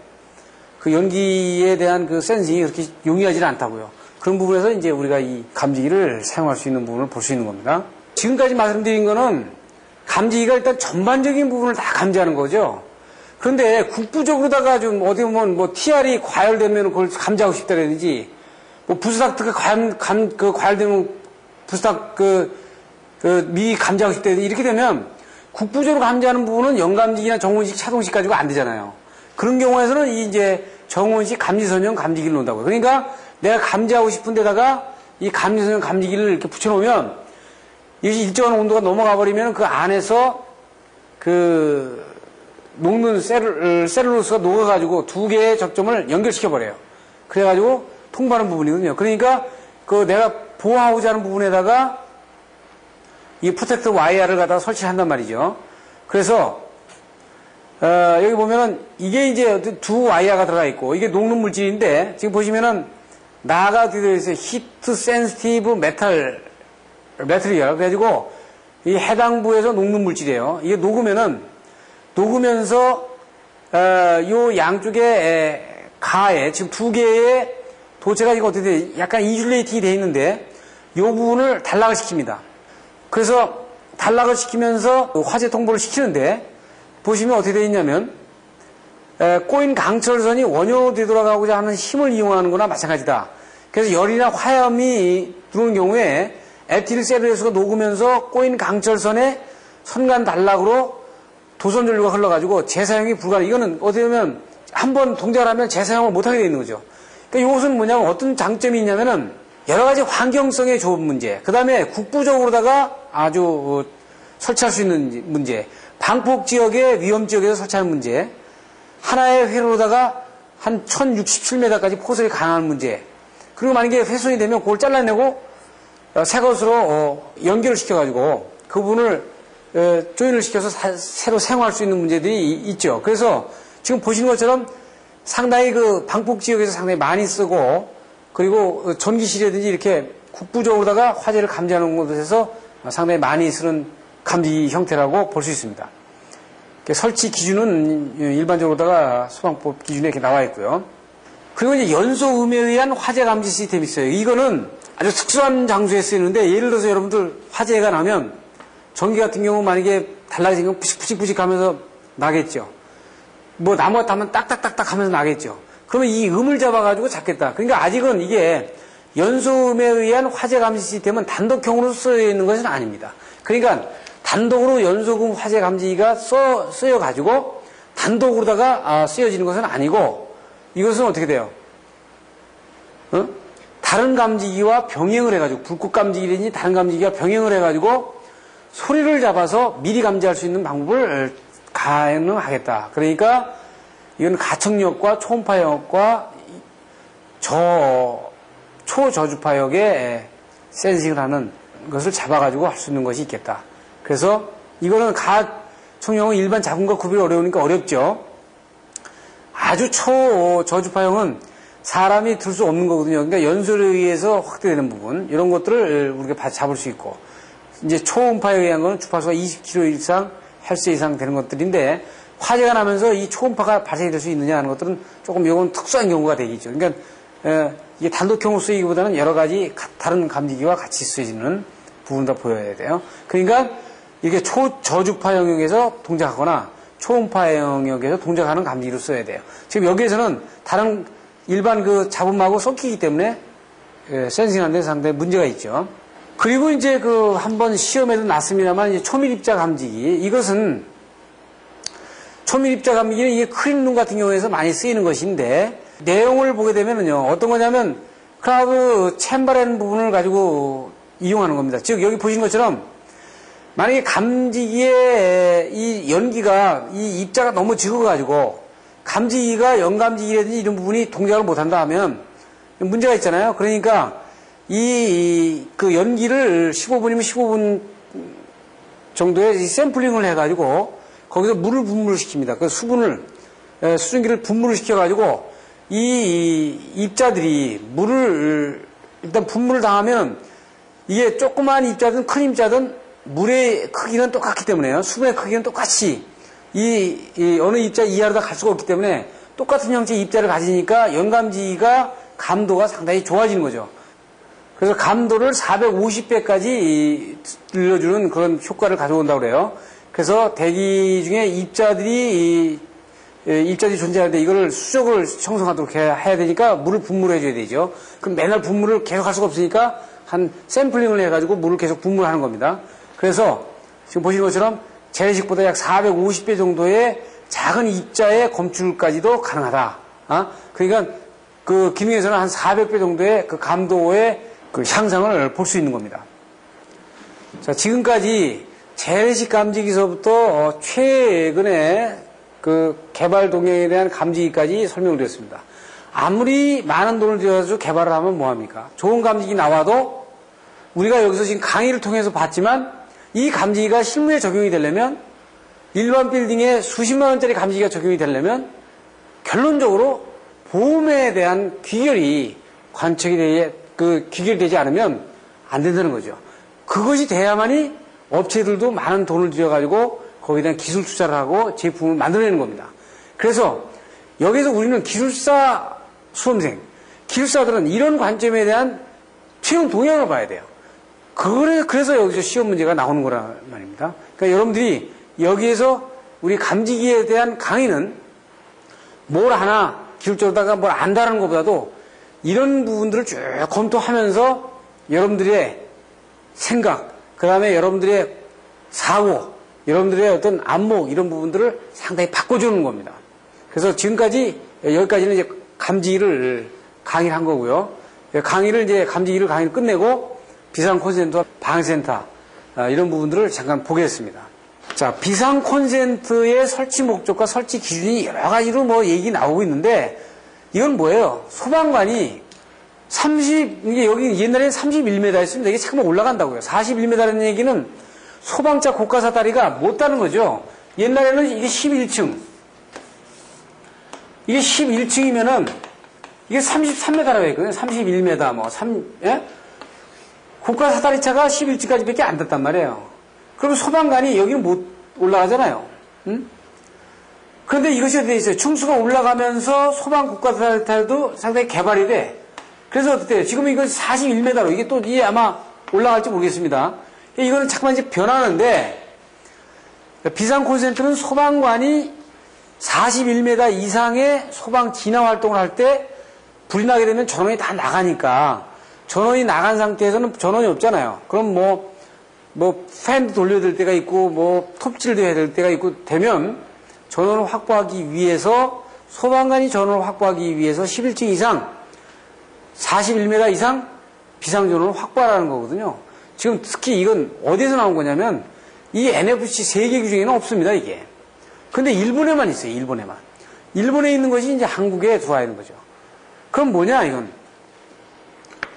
S1: 그 연기에 대한 그 센싱이 그렇게 용이하지는 않다고요. 그런 부분에서 이제 우리가 이 감지기를 사용할 수 있는 부분을 볼 수 있는 겁니다. 지금까지 말씀드린 거는 감지기가 일단 전반적인 부분을 다 감지하는 거죠. 그런데 국부적으로다가 좀 어디 보면 뭐 TR이 과열되면 그걸 감지하고 싶다라든지 뭐 부스닥트가 과열되면 부스닥 미리 감지하고 싶다든지 이렇게 되면 국부적으로 감지하는 부분은 영감지기나 정원식, 차동식 가지고 안 되잖아요. 그런 경우에서는 이제 정원식 감지선형 감지기를 놓는다고요. 그러니까 내가 감지하고 싶은 데다가 이 감지선형 감지기를 이렇게 붙여놓으면 이것이 일정한 온도가 넘어가 버리면 그 안에서 그 녹는 셀룰로스가 녹아가지고 두 개의 접점을 연결시켜버려요. 그래가지고 통과하는 부분이거든요. 그러니까 그 내가 보호하고자 하는 부분에다가 이 프로텍터 와이어를 갖다가 설치한단 말이죠. 그래서 여기 보면은 이게 이제 두 와이어가 들어가 있고 이게 녹는 물질인데 지금 보시면은 나가 어떻게 되어 있어요? 히트 센시티브 메탈리얼 그래가지고 이 해당 부에서 녹는 물질이에요. 이게 녹으면서 요 양쪽에 가에 지금 두 개의 도체가 이거 어떻게 돼? 약간 인슐레이팅이 되어 있는데 요 부분을 단락을 시킵니다. 그래서 단락을 시키면서 화재 통보를 시키는데 보시면 어떻게 되어 있냐면 꼬인 강철선이 원효로 되돌아가고자 하는 힘을 이용하는 거나 마찬가지다. 그래서 열이나 화염이 들어오는 경우에 에틸셀룰로스가 녹으면서 꼬인 강철선에 선간 단락으로 도선 전류가 흘러가지고 재사용이 불가능. 이거는 어떻게 보면 한번 동작을 하면 재사용을 못하게 되어 있는 거죠. 그러니까 이것은 뭐냐면 어떤 장점이 있냐면은 여러 가지 환경성에 좋은 문제, 그 다음에 국부적으로다가 아주 설치할 수 있는 문제, 방폭 지역의 위험 지역에서 설치하는 문제, 하나의 회로로다가 한 1067m까지 포설이 가능한 문제, 그리고 만약에 훼손이 되면 그걸 잘라내고 새 것으로 연결을 시켜가지고 그 부분을 조인을 시켜서 새로 사용할 수 있는 문제들이 있죠. 그래서 지금 보시는 것처럼 상당히 그 방폭 지역에서 상당히 많이 쓰고, 그리고 전기실이라든지 이렇게 국부적으로다가 화재를 감지하는 곳에서 상당히 많이 쓰는 감지 형태라고 볼 수 있습니다. 설치 기준은 일반적으로다가 소방법 기준에 이렇게 나와 있고요. 그리고 이제 연소음에 의한 화재 감지 시스템이 있어요. 이거는 아주 특수한 장소에 쓰이는데, 예를 들어서 여러분들 화재가 나면 전기 같은 경우 만약에 단락이 생기면 푸식푸식 하면서 나겠죠. 뭐 나무가 타면 딱딱딱딱 하면서 나겠죠. 그러면 이 음을 잡아가지고 잡겠다. 그러니까 아직은 이게 연소음에 의한 화재 감지 시스템은 단독형으로 쓰여 있는 것은 아닙니다. 그러니까 단독으로 연소음 화재 감지기가 쓰여가지고 단독으로다가 쓰여지는 것은 아니고, 이것은 어떻게 돼요? 다른 감지기와 병행을 해가지고, 불꽃 감지기든지 다른 감지기와 병행을 해가지고 소리를 잡아서 미리 감지할 수 있는 방법을 가능하겠다. 그러니까 이건 가청력과 초음파역과 초저주파역에 센싱을 하는 것을 잡아가지고 할 수 있는 것이 있겠다. 그래서 이거는 가청력은 일반 작품과 구별이 어려우니까 어렵죠. 아주 초저주파역은 사람이 들 수 없는 거거든요. 그러니까 연소에 의해서 확대되는 부분, 이런 것들을 우리가 잡을 수 있고, 이제 초음파에 의한 거는 주파수가 20km 이상, 헬스 이상 되는 것들인데, 화재가 나면서 이 초음파가 발생이 될 수 있느냐 하는 것들은 조금 이건 특수한 경우가 되겠죠. 그러니까 이게 단독형으로 쓰이기보다는 여러 가지 다른 감지기와 같이 쓰여지는 부분도 보여야 돼요. 그러니까 이게 초저주파 영역에서 동작하거나 초음파 영역에서 동작하는 감지기로 써야 돼요. 지금 여기에서는 다른 일반 그 잡음하고 섞이기 때문에 센싱하는 데 상당히 문제가 있죠. 그리고 이제 그 한번 시험에도 났습니다만, 이제 초밀입자 감지기, 이것은 초밀입자 감지기는 이게 크림룸 같은 경우에서 많이 쓰이는 것인데, 내용을 보게 되면은요, 어떤 거냐면 클라우드 챔버라는 부분을 가지고 이용하는 겁니다. 즉 여기 보신 것처럼 만약에 감지기에 이 연기가, 이 입자가 너무 적어가지고 감지기가 연감지기라든지 이런 부분이 동작을 못한다 하면 문제가 있잖아요. 그러니까 그 연기를 15분이면 15분 정도의 샘플링을 해가지고 거기서 물을 분무를 시킵니다. 그 수증기를 분무를 시켜가지고 이 입자들이 물을 일단 분무를 당하면, 이게 조그마한 입자든 큰 입자든 물의 크기는 똑같기 때문에요. 수분의 크기는 똑같이 어느 입자 이하로 다 갈 수가 없기 때문에 똑같은 형태의 입자를 가지니까 연감지가 감도가 상당히 좋아지는 거죠. 그래서 감도를 450배까지 늘려주는 그런 효과를 가져온다고 그래요. 그래서 대기 중에 입자들이 존재하는데 이거를 수적을 형성하도록 해야 되니까 물을 분무를 해줘야 되죠. 그럼 맨날 분무를 계속 할 수가 없으니까 한 샘플링을 해가지고 물을 계속 분무를 하는 겁니다. 그래서 지금 보시는 것처럼 재래식보다 약 450배 정도의 작은 입자의 검출까지도 가능하다. 그러니까 그 기능에서는 한 400배 정도의 그 감도의 그 향상을 볼 수 있는 겁니다. 자, 지금까지 재래식 감지기서부터 최근에 그 개발 동향에 대한 감지기까지 설명을 드렸습니다. 아무리 많은 돈을 들여서 개발을 하면 뭐합니까? 좋은 감지기 나와도 우리가 여기서 지금 강의를 통해서 봤지만, 이 감지기가 실무에 적용이 되려면, 일반 빌딩에 수십만 원짜리 감지기가 적용이 되려면 결론적으로 보험에 대한 귀결이 귀결되지 않으면 안 된다는 거죠. 그것이 돼야만이 업체들도 많은 돈을 들여가지고 거기에 대한 기술 투자를 하고 제품을 만들어내는 겁니다. 그래서 여기서 우리는 기술사 수험생, 기술사들은 이런 관점에 대한 채용 동향을 봐야 돼요. 그래서 여기서 시험 문제가 나오는 거란 말입니다. 그러니까 여러분들이 여기에서 우리 감지기에 대한 강의는 뭘 하나 기술적으로다가 뭘 안다는 것보다도 이런 부분들을 쭉 검토하면서 여러분들의 생각, 그 다음에 여러분들의 사고, 여러분들의 어떤 안목 이런 부분들을 상당히 바꿔주는 겁니다. 그래서 지금까지 여기까지는 이제 감지기를 강의를 한 거고요. 감지기를 강의를 끝내고 비상 콘센트와 방센터 이런 부분들을 잠깐 보겠습니다. 자, 비상 콘센트의 설치 목적과 설치 기준이 여러 가지로 뭐 얘기 나오고 있는데 이건 뭐예요? 소방관이 이게 여기 옛날에는 31m였습니다. 이게 잠깐만 올라간다고요. 41m라는 얘기는 소방차 고가 사다리가 못 다는 거죠. 옛날에는 이게 11층. 이게 11층이면은 이게 33m라고 했거든요. 31m 뭐 예? 고가 사다리차가 11층까지밖에 안 됐단 말이에요. 그러면 소방관이 여기는 못 올라가잖아요. 응? 그런데 이것이 어떻게 돼 있어요? 층수가 올라가면서 소방 고가 사다리차도 상당히 개발이 돼. 그래서 어떻게 돼요? 지금 이거 41m로 이게 또 이게 아마 올라갈지 모르겠습니다. 이거는 잠깐만 이제 변하는데 비상 콘센트는 소방관이 41m 이상의 소방 진화 활동을 할 때 불이 나게 되면 전원이 다 나가니까 전원이 나간 상태에서는 전원이 없잖아요. 그럼 뭐 팬도 돌려야 될 때가 있고 뭐 톱질도 해야 될 때가 있고 되면 전원을 확보하기 위해서 소방관이 전원을 확보하기 위해서 11층 이상 41m 이상 비상전원을 확보하라는 거거든요. 지금 특히 이건 어디에서 나온 거냐면 이 NFC 세계 규정에는 없습니다, 이게. 근데 일본에만 있어요, 일본에만. 일본에 있는 것이 이제 한국에 들어와 있는 거죠. 그럼 뭐냐, 이건.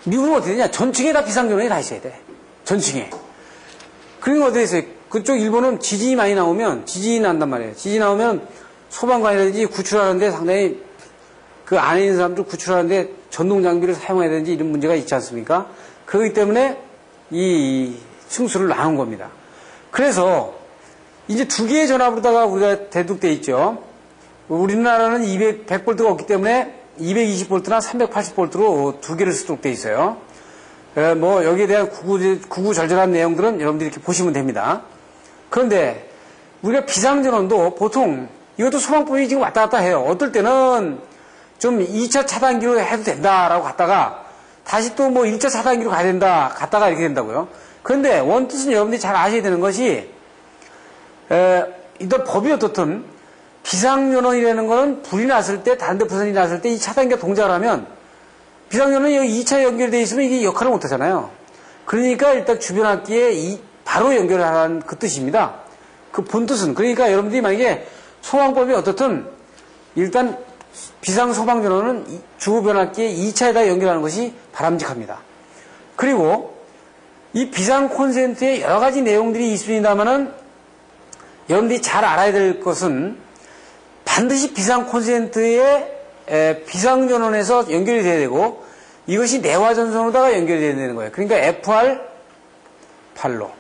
S1: 미국은 어떻게 되냐? 전층에 다 비상전원이 다 있어야 돼. 전층에. 그러니까 어떻게 됐어요? 그쪽 일본은 지진이 많이 나오면, 지진이 난단 말이에요. 지진이 나오면 소방관이라든지 구출하는데 상당히 그 안에 있는 사람들 구출하는데 전동 장비를 사용해야 되는지 이런 문제가 있지 않습니까? 그렇기 때문에 이 층수를 나눈 겁니다. 그래서 이제 두 개의 전압으로다가 우리가 대두돼 있죠. 우리나라는 100V가 없기 때문에 220V나 380V로 두 개를 수록돼 있어요. 뭐 여기에 대한 구구절절한 내용들은 여러분들이 이렇게 보시면 됩니다. 그런데 우리가 비상전원도 보통 이것도 소방법이 지금 왔다 갔다 해요. 어떨 때는 좀 2차 차단기로 해도 된다라고 갔다가 다시 또 뭐 1차 차단기로 가야 된다 갔다가 이렇게 된다고요. 그런데 원뜻은 여러분들이 잘 아셔야 되는 것이 일단 법이 어떻든 비상전원이라는 거는 불이 났을 때 다른 데 부선이 났을 때 이 차단기가 동작을 하면 비상전원이 여기 2차 연결되어 있으면 이게 역할을 못 하잖아요. 그러니까 일단 주변 악기에 바로 연결을 하라는 그 뜻입니다. 그 본뜻은. 그러니까 여러분들이 만약에 소방법이 어떻든 일단 비상소방전원은 주변악기에 2차에다 연결하는 것이 바람직합니다. 그리고 이 비상 콘센트에 여러 가지 내용들이 있습니다만은 여러분들이 잘 알아야 될 것은 반드시 비상 콘센트에 비상전원에서 연결이 돼야 되고 이것이 내화전선으로다가 연결이 돼야 되는 거예요. 그러니까 FR8로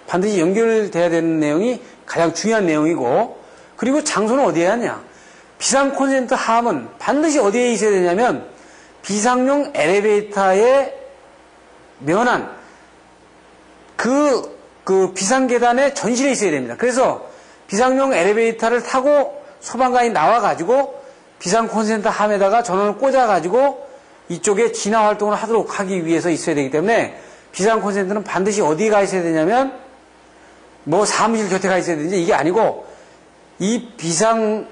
S1: 반드시 연결돼야 되는 내용이 가장 중요한 내용이고 그리고 장소는 어디에 하냐? 비상 콘센트 함은 반드시 어디에 있어야 되냐면 비상용 엘리베이터의 면한 그 비상계단의 전실에 있어야 됩니다. 그래서 비상용 엘리베이터를 타고 소방관이 나와가지고 비상 콘센트 함에다가 전원을 꽂아가지고 이쪽에 진화 활동을 하도록 하기 위해서 있어야 되기 때문에 비상 콘센트는 반드시 어디에 가 있어야 되냐면 뭐 사무실 곁에 가 있어야 되는지 이게 아니고 이 비상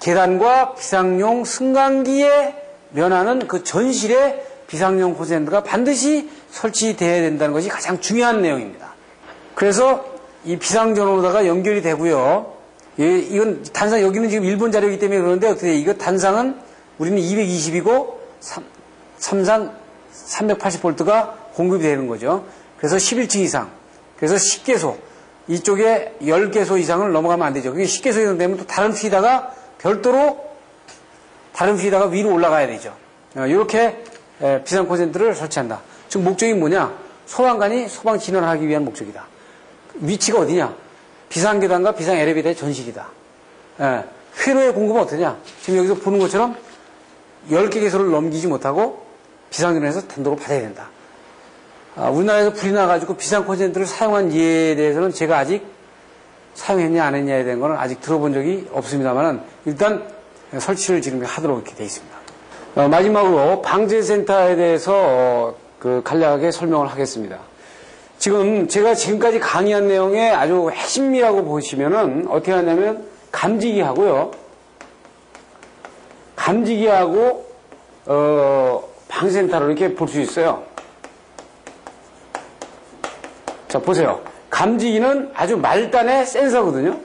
S1: 계단과 비상용 승강기에 면하는 그 전실에 비상용 콘센트가 반드시 설치되어야 된다는 것이 가장 중요한 내용입니다. 그래서 이 비상전원으로다가 연결이 되고요. 이건 단상 여기는 지금 일본 자료이기 때문에 그러는데 어떻게 이거 단상은 우리는 220이고 3상 380V가 공급이 되는 거죠. 그래서 11층 이상. 그래서 10개소. 이쪽에 10개소 이상을 넘어가면 안 되죠. 그게 10개소 이상 되면 또 다른 휘다가 별도로 다른 휘다가 위로 올라가야 되죠. 이렇게 비상 콘센트를 설치한다. 즉 목적이 뭐냐? 소방관이 소방 진화를 하기 위한 목적이다. 위치가 어디냐? 비상계단과 비상 엘리베이터의 전실이다. 회로의 공급은 어떠냐? 지금 여기서 보는 것처럼 10개 개소를 넘기지 못하고 비상전원에서 단독으로 받아야 된다. 우리나라에서 불이 나가지고 비상 콘센트를 사용한 예에 대해서는 제가 아직 사용했냐 안 했냐에 대한 거는 아직 들어본 적이 없습니다만 일단 설치를 지금 하도록 이렇게 되어 있습니다. 마지막으로 방제센터에 대해서 간략하게 설명을 하겠습니다. 지금 제가 지금까지 강의한 내용의 아주 핵심이라고 보시면은 어떻게 하냐면 감지기하고요. 감지기하고 방센터를 이렇게 볼 수 있어요. 자, 보세요. 감지기는 아주 말단의 센서거든요.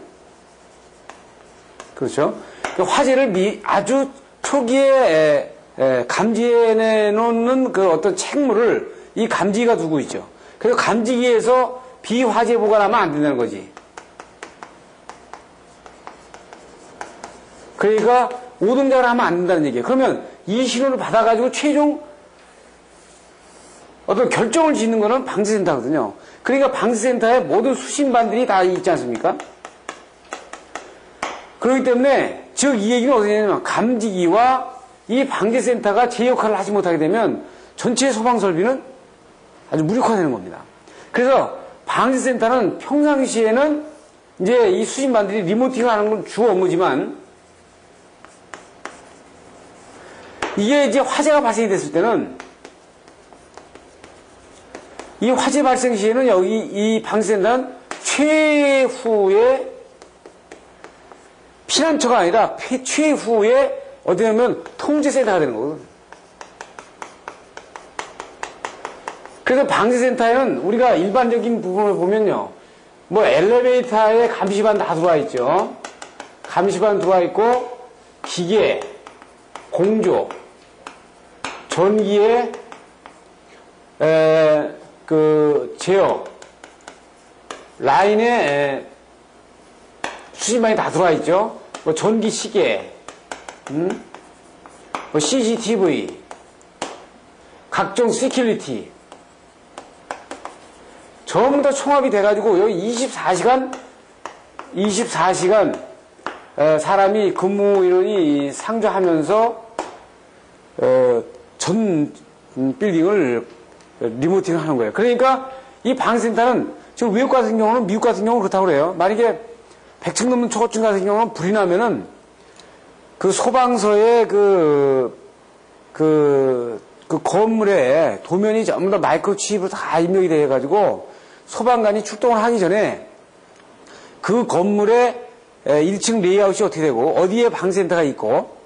S1: 그렇죠? 화재를 아주 초기에 감지해내놓는 그 어떤 책무를 이 감지기가 두고 있죠. 그래서 감지기에서 비화재 보관하면 안 된다는 거지. 그러니까 오동작을 하면 안 된다는 얘기예요. 그러면 이 신호를 받아가지고 최종 어떤 결정을 짓는 거는 방지센터거든요. 그러니까 방지센터에 모든 수신반들이 다 있지 않습니까? 그렇기 때문에 즉 이 얘기는 어떻게 되냐면 감지기와 이 방지센터가 제 역할을 하지 못하게 되면 전체 소방 설비는 아주 무력화되는 겁니다. 그래서 방지센터는 평상시에는 이제 이 수신반들이 리모팅을 하는 건 주 업무지만 이게 이제 화재가 발생이 됐을 때는 이 화재 발생 시에는 여기 이 방지센터는 최후의 피난처가 아니라 최후의 어떻게 보면 통제센터가 되는 거거든요. 그래서 방지센터에는 우리가 일반적인 부분을 보면요. 뭐 엘리베이터에 감시반 다 들어와 있죠. 감시반 들어와 있고 기계, 공조, 전기에 제어, 라인에 수신반이 다 들어와 있죠. 뭐 전기 시계, 뭐 CCTV, 각종 시큐리티 전부 다 총합이 돼가지고 여기 24시간 사람이 근무 인원이 상주하면서 전 빌딩을 리모팅을 하는 거예요. 그러니까 이 방센터는 지금 미국 같은 경우는 그렇다고 그래요. 만약에 100층 넘는 초고층 같은 경우는 불이 나면은 그 소방서의 그 건물에 도면이 전부 다 마이크로칩으로 다 입력이 돼가지고 소방관이 출동을 하기 전에 그 건물의 1층 레이아웃이 어떻게 되고 어디에 방센터가 있고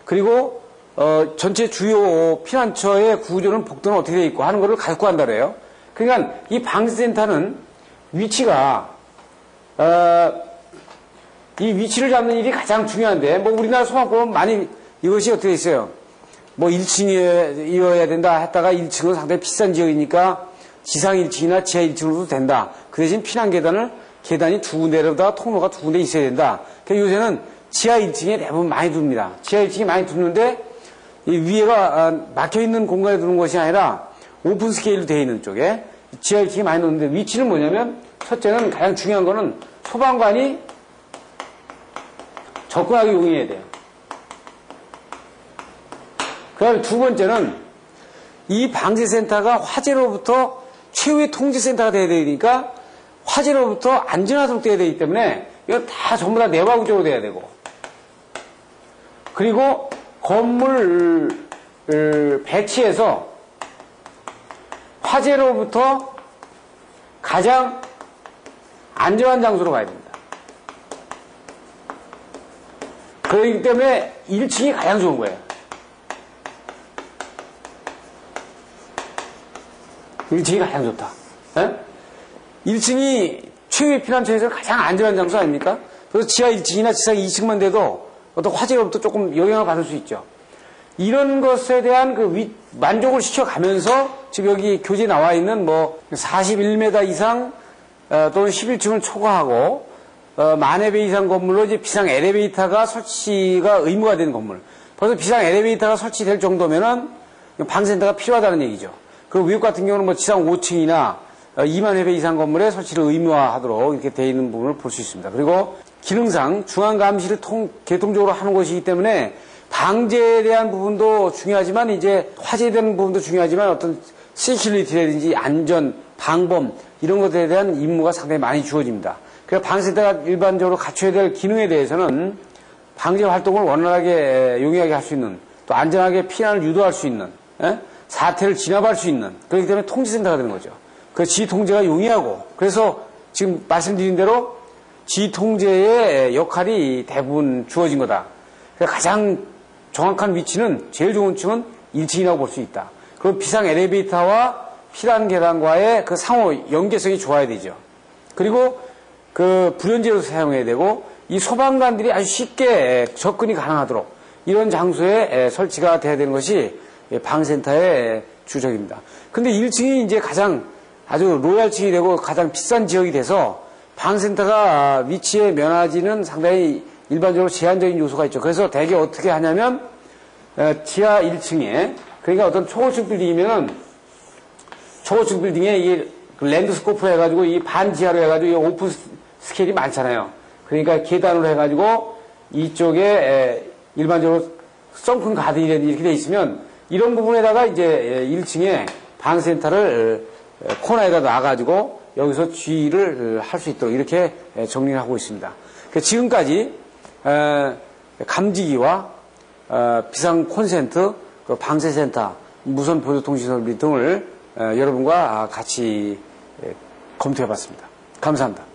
S1: 그리고 전체 주요 피난처의 구조는 복도는 어떻게 되어 있고 하는 거를 갖고 간다 그래요. 그러니까 이 방센터는 위치가 이 위치를 잡는 일이 가장 중요한데 뭐 우리나라 소방법은 많이 이것이 어떻게 있어요. 뭐 1층이어야 된다 했다가 1층은 상당히 비싼 지역이니까 지상 1층이나 지하 1층으로도 된다. 그 대신 피난 계단이 두 군데로다가 통로가 두 군데 있어야 된다. 그래서 요새는 지하 1층에 대부분 많이 둡니다. 지하 1층이 많이 두는데 이 위에가 막혀있는 공간에 두는 것이 아니라 오픈 스케일로 되어 있는 쪽에 지하 1층이 많이 놓는데 위치는 뭐냐면 첫째는 가장 중요한 거는 소방관이 접근하기 용이해야 돼요. 그 다음에 두 번째는 이 방지센터가 화재로부터 최후의 통제센터가 돼야 되니까 화재로부터 안전하도록 돼야 되기 때문에 이거 다 전부 다 내화 구조로 돼야 되고 그리고 건물 배치해서 화재로부터 가장 안전한 장소로 가야 됩니다. 그렇기 때문에 1층이 가장 좋은 거예요. 1층이 가장 좋다. 네? 1층이 최후의 피난처에서 가장 안전한 장소 아닙니까? 그래서 지하 1층이나 지상 2층만 돼도 어떤 화재로부터 조금 영향을 받을 수 있죠. 이런 것에 대한 만족을 시켜가면서 지금 여기 교재에 나와 있는 뭐 41m 이상 또는 11층을 초과하고 만회 배 이상 건물로 이제 비상 엘리베이터가 설치가 의무가 되는 건물. 벌써 비상 엘리베이터가 설치될 정도면은 방센터가 필요하다는 얘기죠. 그리고 미국 같은 경우는 뭐 지상 5층이나 2만 회배 이상 건물에 설치를 의무화하도록 이렇게 되어 있는 부분을 볼 수 있습니다. 그리고 기능상 중앙 감시를 계통적으로 하는 것이기 때문에 방제에 대한 부분도 중요하지만 이제 화재에 대한 부분도 중요하지만 어떤 시큐리티라든지 안전, 방범 이런 것들에 대한 임무가 상당히 많이 주어집니다. 그래서 방센터가 일반적으로 갖춰야 될 기능에 대해서는 방제 활동을 원활하게 용이하게 할 수 있는, 또 안전하게 피난을 유도할 수 있는, 사태를 진압할 수 있는, 그렇기 때문에 통제센터가 되는 거죠. 그 지휘통제가 용이하고, 그래서 지금 말씀드린 대로 지휘통제의 역할이 대부분 주어진 거다. 그래서 가장 정확한 위치는, 제일 좋은 층은 1층이라고 볼 수 있다. 그리고 비상 엘리베이터와 피난 계단과의 그 상호 연계성이 좋아야 되죠. 그리고 그 불연제로 사용해야 되고, 이 소방관들이 아주 쉽게 접근이 가능하도록 이런 장소에 설치가 돼야 되는 것이 방센터의 주적입니다. 근데 1층이 이제 가장 아주 로얄층이 되고 가장 비싼 지역이 돼서 방센터가 위치에 면하지는 상당히 일반적으로 제한적인 요소가 있죠. 그래서 대개 어떻게 하냐면 지하 1층에, 그러니까 어떤 초고층 빌딩이면은 초고층 빌딩에 이게 랜드스코프 해가지고 이 반지하로 해가지고 이 오픈 스케일이 많잖아요. 그러니까 계단으로 해가지고 이쪽에 일반적으로 썬큰 가든이라든지 이렇게 돼 있으면 이런 부분에다가 이제 1층에 방센터를 코너에다 놔가지고 여기서 지휘를 할 수 있도록 이렇게 정리를 하고 있습니다. 지금까지 감지기와 비상 콘센트, 방세센터, 무선 보조통신 설비 등을 여러분과 같이 검토해 봤습니다. 감사합니다.